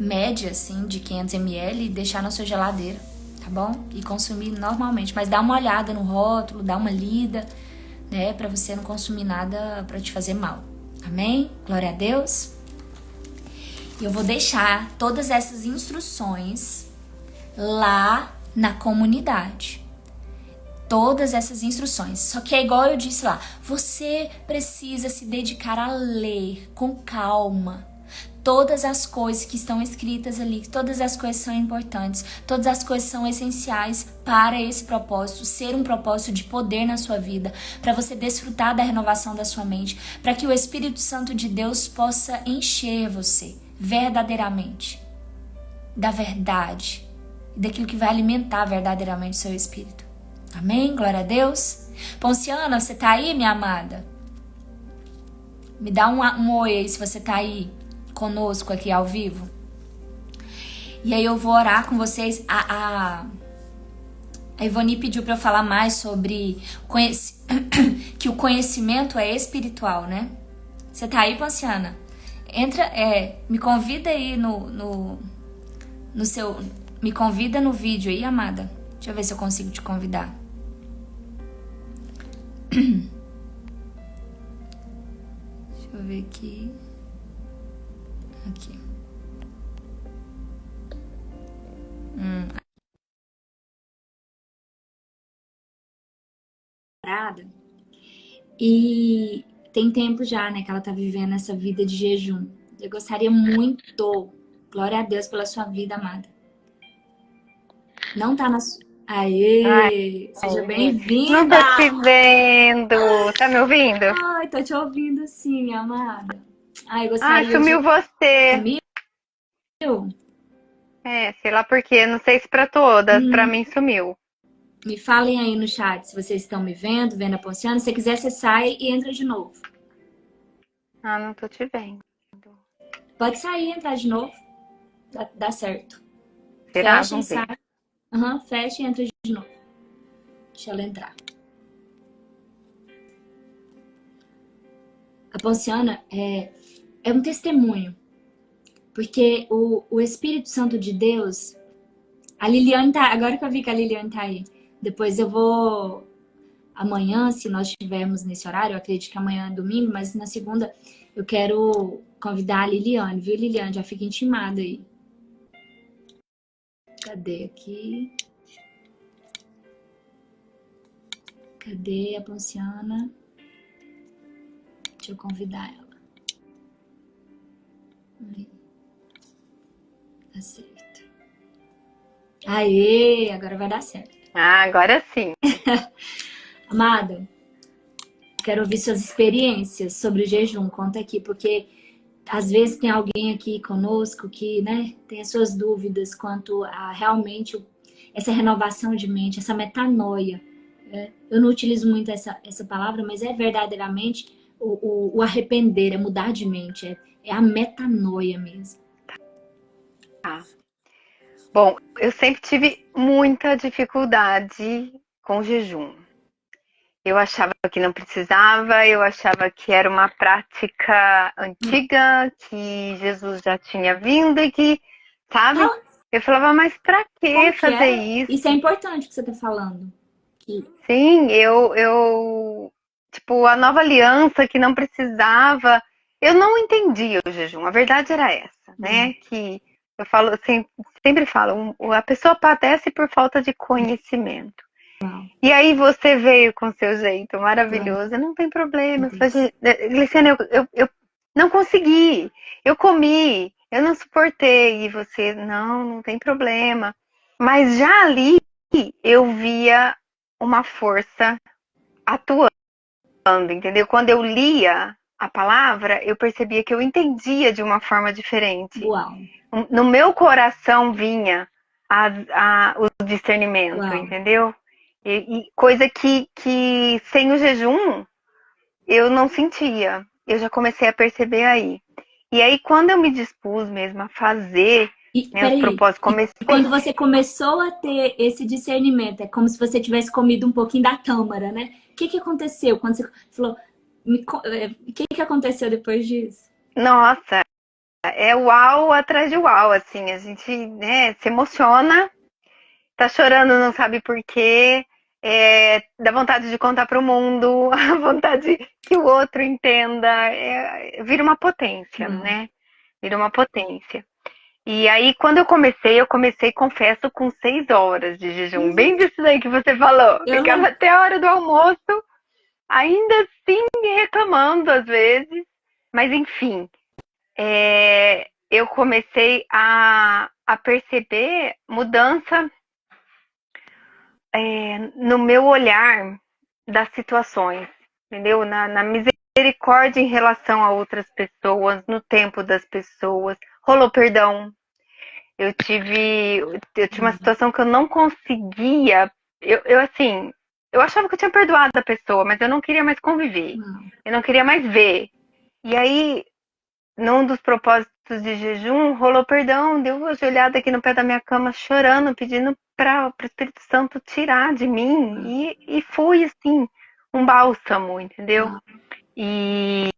média, assim, de 500 ml e deixar na sua geladeira, tá bom? E consumir normalmente, mas dá uma olhada no rótulo, dá uma lida, né, pra você não consumir nada pra te fazer mal, amém? Glória a Deus. E eu vou deixar todas essas instruções lá na comunidade. Todas essas instruções. Só que é igual eu disse lá, você precisa se dedicar a ler com calma todas as coisas que estão escritas ali, todas as coisas são importantes, todas as coisas são essenciais para esse propósito, ser um propósito de poder na sua vida, para você desfrutar da renovação da sua mente, para que o Espírito Santo de Deus possa encher você verdadeiramente da verdade, daquilo que vai alimentar verdadeiramente o seu espírito. Amém? Glória a Deus. Ponciana, você tá aí, minha amada? Me dá um oi aí se você tá aí conosco aqui ao vivo. E aí eu vou orar com vocês. A Ivone pediu para eu falar mais sobre que o conhecimento é espiritual, né? Você tá aí, Ponciana? Entra, me convida aí no seu... Me convida no vídeo aí, amada. Deixa eu ver se eu consigo te convidar. Deixa eu ver aqui. Aqui. E tem tempo já, né, que ela tá vivendo essa vida de jejum. Eu gostaria muito, glória a Deus pela sua vida, amada. Não tá na sua... Aê! Seja bem-vinda! Não tô te vendo. Tá me ouvindo? Ai, tô te ouvindo sim, minha amada. Ai, eu gostaria Sumiu de... você. Sumiu? Sei lá por quê. Não sei se pra todas. Pra mim sumiu. Me falem aí no chat se vocês estão me vendo a Ponciana. Se você quiser, você sai e entra de novo. Não tô te vendo. Pode sair e entrar de novo. Dá certo. Será? Fecha e Vamos ver. sai. Fecha e entra de novo. Deixa ela entrar. A Ponciana é um testemunho. Porque o Espírito Santo de Deus... A Liliane tá... Agora que eu vi que a Liliane tá aí. Depois eu vou... Amanhã, se nós estivermos nesse horário, eu acredito que amanhã é domingo, mas na segunda eu quero convidar a Liliane, viu, Liliane? Já fica intimada aí. Cadê aqui? Cadê a Ponciana? Deixa eu convidar ela. Aí. Tá certo. Aê, agora vai dar certo. Agora sim. Amada, quero ouvir suas experiências sobre o jejum. Conta aqui, porque às vezes tem alguém aqui conosco que, né, tem as suas dúvidas quanto a realmente essa renovação de mente, essa metanoia. Eu não utilizo muito essa palavra, mas é verdadeiramente o arrepender, é mudar de mente, é a metanoia mesmo. Bom, eu sempre tive muita dificuldade com jejum. Eu achava que não precisava, eu achava que era uma prática antiga, que Jesus já tinha vindo e que, sabe? Eu falava, mas pra que fazer isso? Isso é importante que você tá falando. Sim, tipo, a nova aliança que não precisava, eu não entendia o jejum, a verdade era essa, né? Que eu falo, assim, sempre falo, a pessoa padece por falta de conhecimento. E aí você veio com seu jeito maravilhoso, não tem problema. Gliciana, eu não consegui, eu comi, eu não suportei. E você, não tem problema. Mas já ali eu via uma força atuando, entendeu? Quando eu lia a palavra, eu percebia que eu entendia de uma forma diferente. Uau. No meu coração vinha o discernimento, Uau. entendeu? E coisa que sem o jejum eu não sentia. Eu já comecei a perceber aí. E aí, quando eu me dispus mesmo a fazer os propósitos, quando você começou a ter esse discernimento, é como se você tivesse comido um pouquinho da tâmara, né? O que aconteceu quando você falou? O que aconteceu depois disso? Nossa, é uau atrás de uau, assim. A gente, né, se emociona, tá chorando, não sabe por quê. Dá vontade de contar para o mundo, a vontade que o outro entenda, vira uma potência, né? Vira uma potência. E aí, quando eu comecei, confesso, com 6 horas de jejum. Bem Uhum. disso aí que você falou. Ficava Uhum. até a hora do almoço, ainda assim reclamando às vezes. Mas enfim, eu comecei a perceber mudança no meu olhar das situações, entendeu? Na misericórdia em relação a outras pessoas, no tempo das pessoas. Rolou perdão. Eu tive uma situação que eu não conseguia. Assim, eu achava que eu tinha perdoado a pessoa, mas eu não queria mais conviver. Uau. Eu não queria mais ver. E aí, num dos propósitos de jejum, rolou perdão, deu uma ajoelhada aqui no pé da minha cama, chorando, pedindo para o Espírito Santo tirar de mim. E foi, assim, um bálsamo, entendeu? Uau. E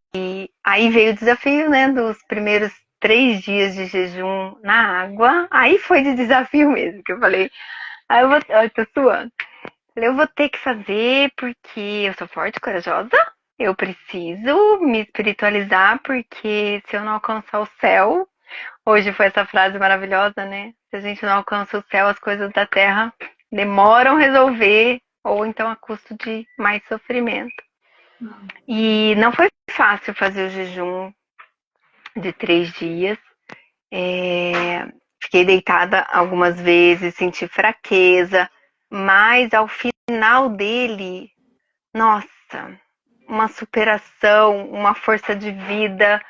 aí veio o desafio, né, dos primeiros 3 dias de jejum na água. Aí foi de desafio mesmo, que eu falei, eu tô suando. Falei, eu vou ter que fazer porque eu sou forte, corajosa. Eu preciso me espiritualizar porque se eu não alcançar o céu, hoje foi essa frase maravilhosa, né? Se a gente não alcança o céu, as coisas da terra demoram a resolver ou então a custo de mais sofrimento. Uau. E não foi fácil fazer o jejum de 3 dias. Fiquei deitada algumas vezes, senti fraqueza, mas ao final dele, nossa, uma superação, uma força de vida,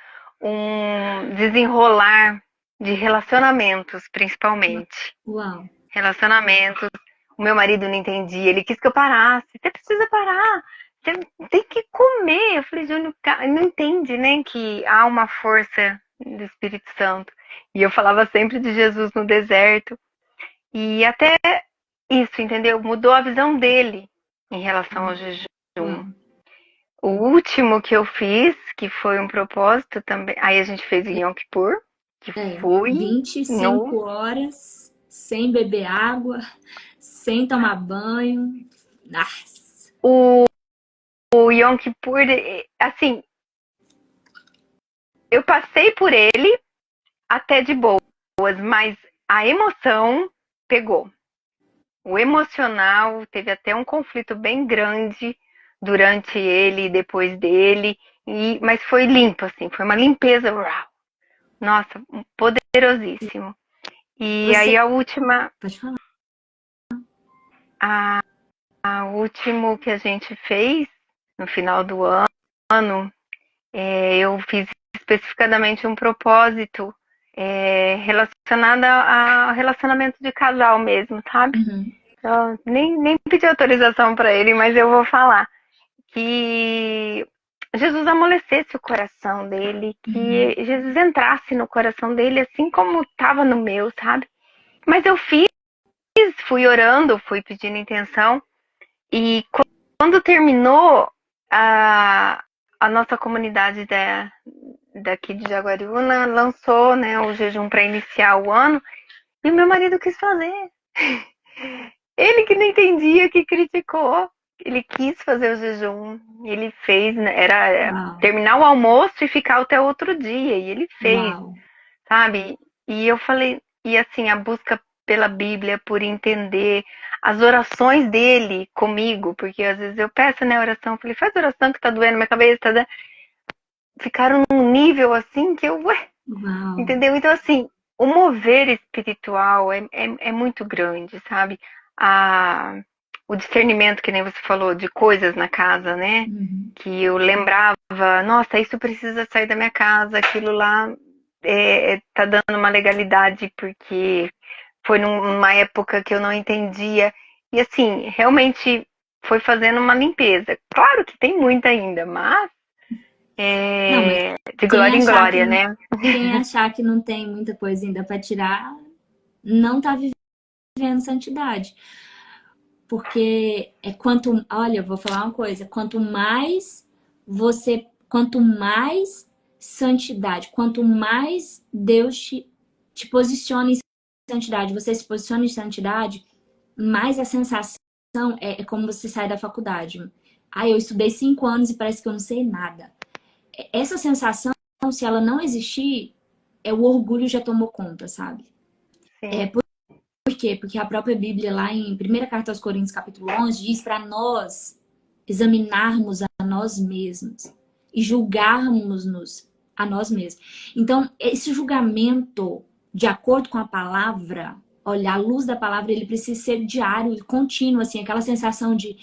um desenrolar de relacionamentos, principalmente. Uau. Relacionamentos. O meu marido não entendia, ele quis que eu parasse. Você precisa parar, você tem que comer. Eu falei, Júnior, não entende, né, que há uma força do Espírito Santo. E eu falava sempre de Jesus no deserto. E até isso, entendeu? Mudou a visão dele em relação ao jejum. Uau. O último que eu fiz, que foi um propósito também, aí a gente fez em Yom Kippur, que foi Vinte e no cinco horas sem beber água, sem tomar banho. Nossa. o Yom Kippur, assim, eu passei por ele até de boas, mas a emoção pegou. O emocional teve até um conflito bem grande durante ele e depois dele, mas foi limpo, assim, foi uma limpeza, uau, nossa, poderosíssimo. E aí Você a última, pode falar. a, a último que a gente fez no final do ano, eu fiz especificadamente um propósito relacionado a relacionamento de casal mesmo, sabe? Uhum. Eu nem pedi autorização para ele, mas eu vou falar que Jesus amolecesse o coração dele, Uhum. que Jesus entrasse no coração dele assim como estava no meu, sabe? Mas eu fui orando, fui pedindo intenção e quando terminou a nossa comunidade daqui de Jaguariúna lançou, né, o jejum para iniciar o ano e meu marido quis fazer. Ele que não entendia, que criticou. Ele quis fazer o jejum. Ele fez, né, era Uau. terminar o almoço e ficar até outro dia. E ele fez, Uau. sabe? E eu falei, e assim, a busca pela Bíblia, por entender as orações dele comigo, porque às vezes eu peço, né, oração, eu falei, faz oração que tá doendo minha cabeça, tá. Ficaram num nível assim que ué, Uau. entendeu? Então, assim, o mover espiritual é muito grande, sabe? A, o discernimento, que nem você falou, de coisas na casa, né? Uhum. Que eu lembrava, nossa, isso precisa sair da minha casa, aquilo lá tá dando uma legalidade porque foi numa época que eu não entendia. E assim, realmente foi fazendo uma limpeza. Claro que tem muita ainda, mas Não, mas de quem glória em achar que glória, não, né? quem achar que não tem muita coisa ainda para tirar, não tá vivendo santidade. Porque olha, eu vou falar uma coisa, quanto mais santidade, quanto mais Deus te posiciona em santidade, você se posiciona em santidade, mais a sensação é como você sai da faculdade. Ah, eu estudei 5 anos e parece que eu não sei nada. Essa sensação, se ela não existir, o orgulho já tomou conta, sabe? Sim. Por quê? Porque a própria Bíblia, lá em 1 Coríntios, capítulo 11, diz para nós examinarmos a nós mesmos e julgarmos-nos a nós mesmos. Então, esse julgamento, de acordo com a palavra, olha, a luz da palavra, ele precisa ser diário e contínuo, assim, aquela sensação de,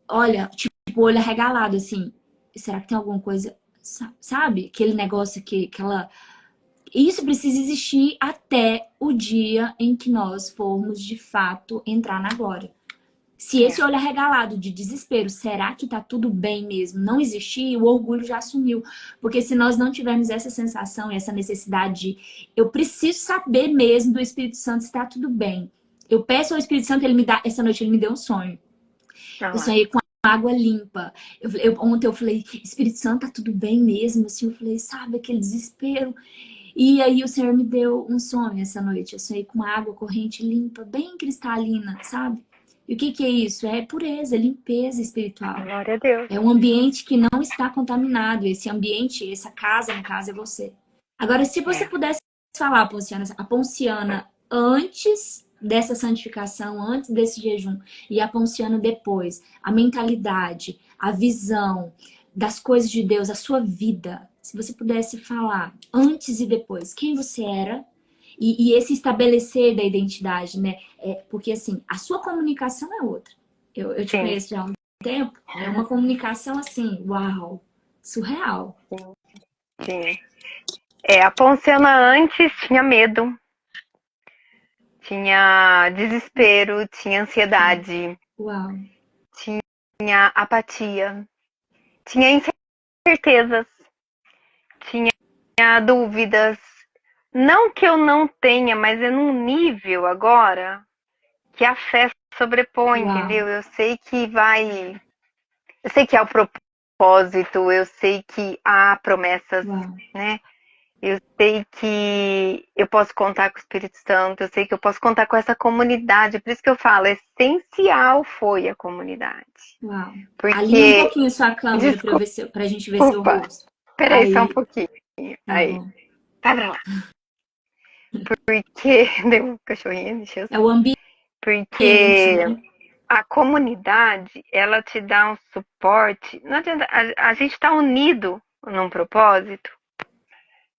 olha, tipo, olho arregalado, assim, será que tem alguma coisa, sabe? Aquele negócio aquela... Isso precisa existir até o dia em que nós formos, de fato, entrar na glória. Se esse olho arregalado de desespero, será que tá tudo bem mesmo, não existir, o orgulho já assumiu. Porque se nós não tivermos essa sensação, essa necessidade de eu preciso saber mesmo do Espírito Santo se tá tudo bem. Eu peço ao Espírito Santo, essa noite ele me deu um sonho. Eu sonhei com água limpa. Ontem eu falei, Espírito Santo, tá tudo bem mesmo? Assim, eu falei, sabe, aquele desespero. E aí o Senhor me deu um sonho essa noite. Eu sonhei com água corrente limpa, bem cristalina, sabe? E o que é isso? É pureza, limpeza espiritual. Glória a Deus. É um ambiente que não está contaminado. Esse ambiente, essa casa, no caso, é você. Agora, se você pudesse falar, Ponciana, a Ponciana antes dessa santificação, antes desse jejum, e a Ponciana depois, a mentalidade, a visão das coisas de Deus, a sua vida, se você pudesse falar antes e depois, quem você era, e esse estabelecer da identidade, né? Porque, assim, a sua comunicação é outra. Eu te conheço já há um tempo. É uma comunicação, assim, uau, surreal. Sim. A Ponciana antes tinha medo, tinha desespero, tinha ansiedade, uau. tinha apatia, tinha incertezas, tinha dúvidas. Não que eu não tenha, mas é num nível agora que a fé sobrepõe, entendeu? Eu sei que há o propósito, eu sei que há promessas, né? Eu sei que eu posso contar com o Espírito Santo, eu sei que eu posso contar com essa comunidade. Por isso que eu falo, essencial foi a comunidade. Uau. Porque... Alinha um pouquinho sua câmera pra gente ver seu rosto. Peraí, só um pouquinho. Aí. Vai pra lá. Porque... Deu um cachorrinho, deixa eu... É o ambiente. Porque a comunidade, ela te dá um suporte. Não adianta, a gente tá unido num propósito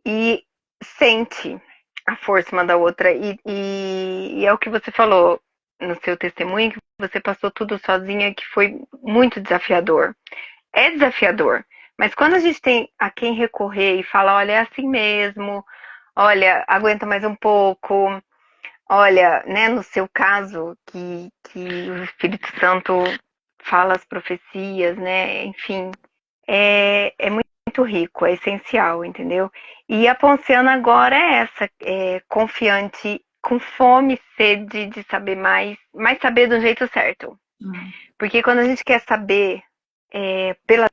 e sente a força uma da outra. E é o que você falou no seu testemunho, que você passou tudo sozinha, que foi muito desafiador. É desafiador. Mas quando a gente tem a quem recorrer e fala, olha, é assim mesmo, olha, aguenta mais um pouco, olha, né, no seu caso, que o Espírito Santo fala as profecias, né, enfim, é muito rico, é essencial, entendeu? E a Ponciana agora é essa, confiante, com fome e sede de saber mais saber do jeito certo. Porque quando a gente quer saber pela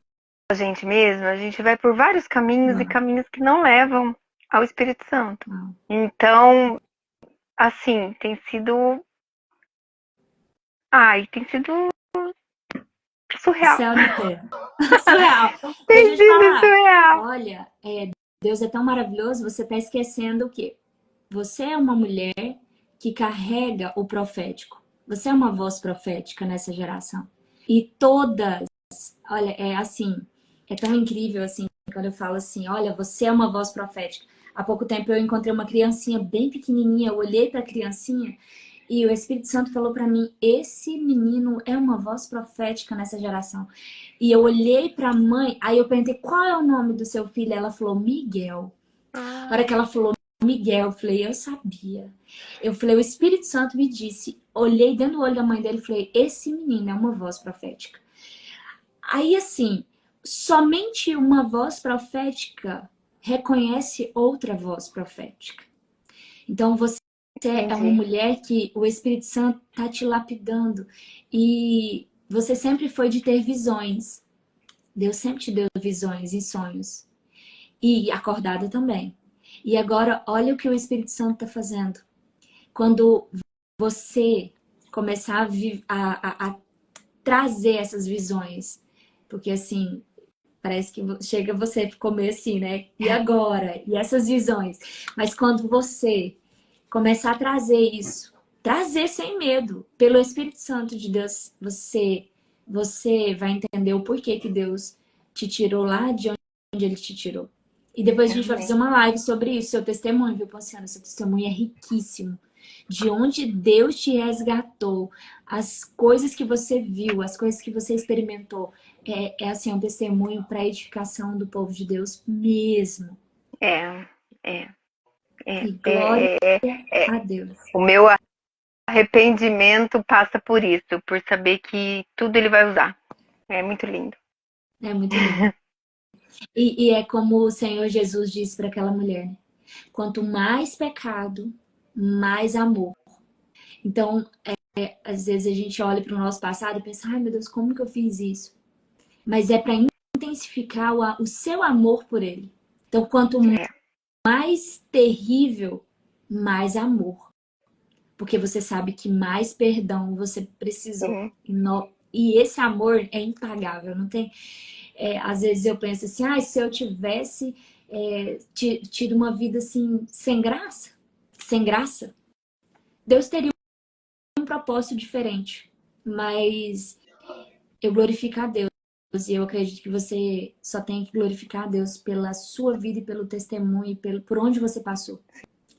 gente mesma, a gente vai por vários caminhos e caminhos que não levam ao Espírito Santo. Então, assim, tem sido surreal. Céu na terra. Surreal. Tem sido surreal. Olha, Deus é tão maravilhoso, você está esquecendo o quê? Você é uma mulher que carrega o profético. Você é uma voz profética nessa geração. E todas, olha, é tão incrível assim, quando eu falo assim, olha, você é uma voz profética. Há pouco tempo eu encontrei uma criancinha bem pequenininha, eu olhei para a criancinha e o Espírito Santo falou para mim, esse menino é uma voz profética nessa geração. E eu olhei para a mãe, aí eu perguntei, qual é o nome do seu filho? Ela falou, Miguel. Na hora que ela falou Miguel, eu falei, eu sabia. Eu falei, o Espírito Santo me disse, olhei dentro do olho da mãe dele e falei, esse menino é uma voz profética. Aí assim, somente uma voz profética reconhece outra voz profética. Então você é uma mulher que o Espírito Santo está te lapidando. E você sempre foi de ter visões. Deus sempre te deu visões e sonhos. E acordada também. E agora, olha o que o Espírito Santo está fazendo. Quando você começar a trazer essas visões. Porque assim, Parece que chega você comer assim, né? E agora? E essas visões? Mas quando você começar a trazer isso, trazer sem medo, pelo Espírito Santo de Deus, você vai entender o porquê que Deus te tirou lá de onde Ele te tirou. E depois a gente vai fazer uma live sobre isso, seu testemunho, viu, Ponciana? Seu testemunho é riquíssimo. De onde Deus te resgatou, as coisas que você viu, as coisas que você experimentou. É assim, um testemunho para a edificação do povo de Deus mesmo. É, é, E glória é. a Deus. O meu arrependimento passa por isso, por saber que tudo ele vai usar. É muito lindo. É muito lindo. E é como o Senhor Jesus disse para aquela mulher, né? Quanto mais pecado, mais amor. Então, às vezes a gente olha para o nosso passado e pensa, ai meu Deus, como que eu fiz isso? Mas é para intensificar o seu amor por ele. Então, quanto mais terrível, mais amor. Porque você sabe que mais perdão você precisou. E esse amor é impagável, não tem... às vezes eu penso assim, se eu tivesse tido uma vida assim, sem graça, Deus teria um propósito diferente. Mas eu glorifico a Deus. E eu acredito que você só tem que glorificar a Deus pela sua vida e pelo testemunho, e por onde você passou.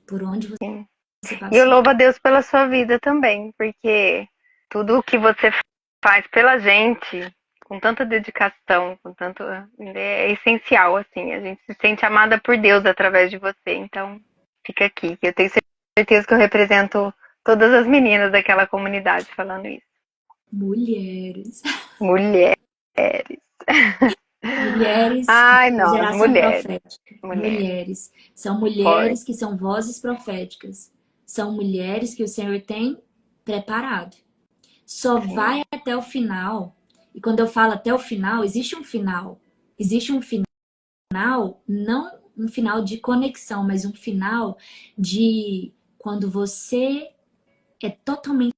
Por onde você passou. E eu louvo a Deus pela sua vida também, porque tudo o que você faz pela gente, com tanta dedicação, com tanto, é essencial, assim. A gente se sente amada por Deus através de você. Então, fica aqui. Eu tenho certeza que eu represento todas as meninas daquela comunidade falando isso. Mulheres. Mulheres. Ai, não, geração mulheres. profética. Mulheres. São mulheres que são vozes proféticas. São mulheres que o Senhor tem preparado. Só vai até o final. E quando eu falo até o final, existe um final. Existe um final, não um final de conexão, mas um final de quando você é totalmente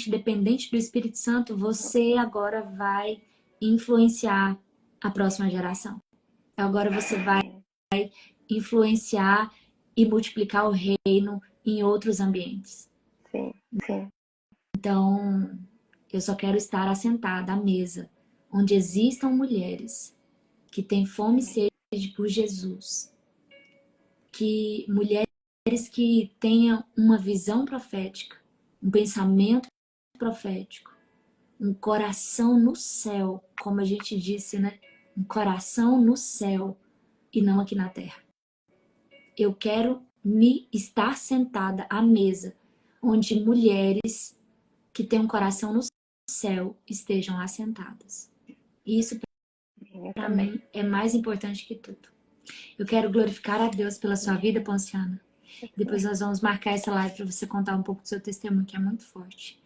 dependente do Espírito Santo, você agora vai influenciar a próxima geração. Agora você vai influenciar e multiplicar o reino em outros ambientes. Sim. Então, eu só quero estar assentada à mesa, onde existam mulheres que têm fome e sede por Jesus. Que mulheres que tenham uma visão profética, um pensamento profético, um coração no céu, como a gente disse, né? Um coração no céu e não aqui na terra. Eu quero me estar sentada à mesa, onde mulheres que têm um coração no céu estejam assentadas. Isso para mim é mais importante que tudo. Eu quero glorificar a Deus pela sua vida, Ponciana. Depois nós vamos marcar essa live para você contar um pouco do seu testemunho, que é muito forte.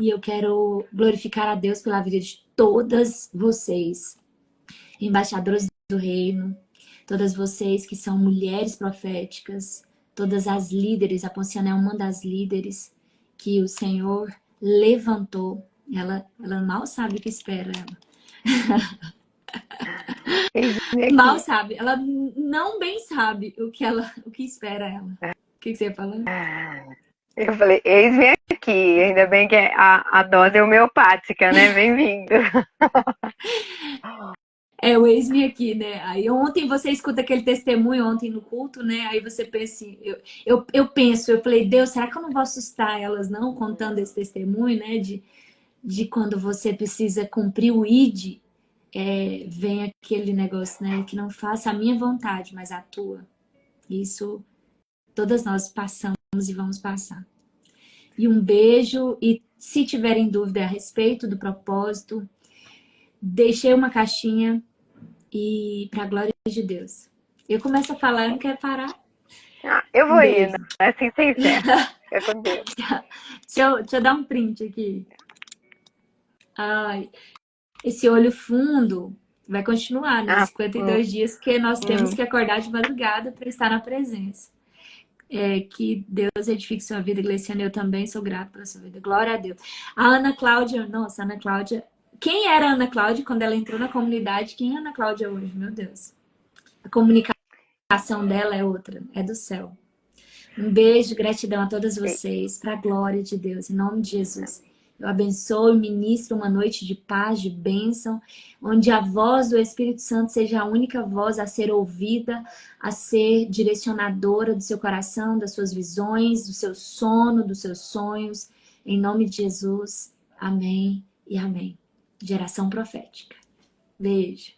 E eu quero glorificar a Deus pela vida de todas vocês, embaixadoras do reino, todas vocês que são mulheres proféticas, todas as líderes. A Ponciana é uma das líderes que o Senhor levantou. Ela mal sabe o que espera ela. Mal sabe. Ela não bem sabe o que espera ela. O que você ia falando? Eu falei, eis-me aqui. Ainda bem que a dose é homeopática, né? Bem-vindo. O eis-me aqui, né? Aí ontem você escuta aquele testemunho ontem no culto, né? Aí você pensa assim, eu falei, Deus, será que eu não vou assustar elas não, contando esse testemunho, né? De quando você precisa cumprir o ID, vem aquele negócio, né? Que não faça a minha vontade, mas a tua. Isso todas nós passamos e vamos passar. E um beijo, e se tiverem dúvida a respeito do propósito, deixei uma caixinha e para a glória de Deus. Eu começo a falar, eu não quero parar. Eu vou indo, assim sem certo. Fica com Deus. Deixa eu dar um print aqui. Ai, esse olho fundo vai continuar, né? 52 dias, que nós temos que acordar de madrugada para estar na presença. Que Deus edifique sua vida, Gleiciana. Eu também sou grata pela sua vida. Glória a Deus. A Ana Cláudia, nossa, Ana Cláudia, Quem era a Ana Cláudia quando ela entrou na comunidade? Quem é a Ana Cláudia hoje? Meu Deus. A comunicação dela é outra, é do céu. Um beijo, gratidão a todas vocês, para a glória de Deus, em nome de Jesus. Eu abençoo e ministro uma noite de paz, de bênção, onde a voz do Espírito Santo seja a única voz a ser ouvida, a ser direcionadora do seu coração, das suas visões, do seu sono, dos seus sonhos. Em nome de Jesus, amém e amém. Geração profética. Beijo.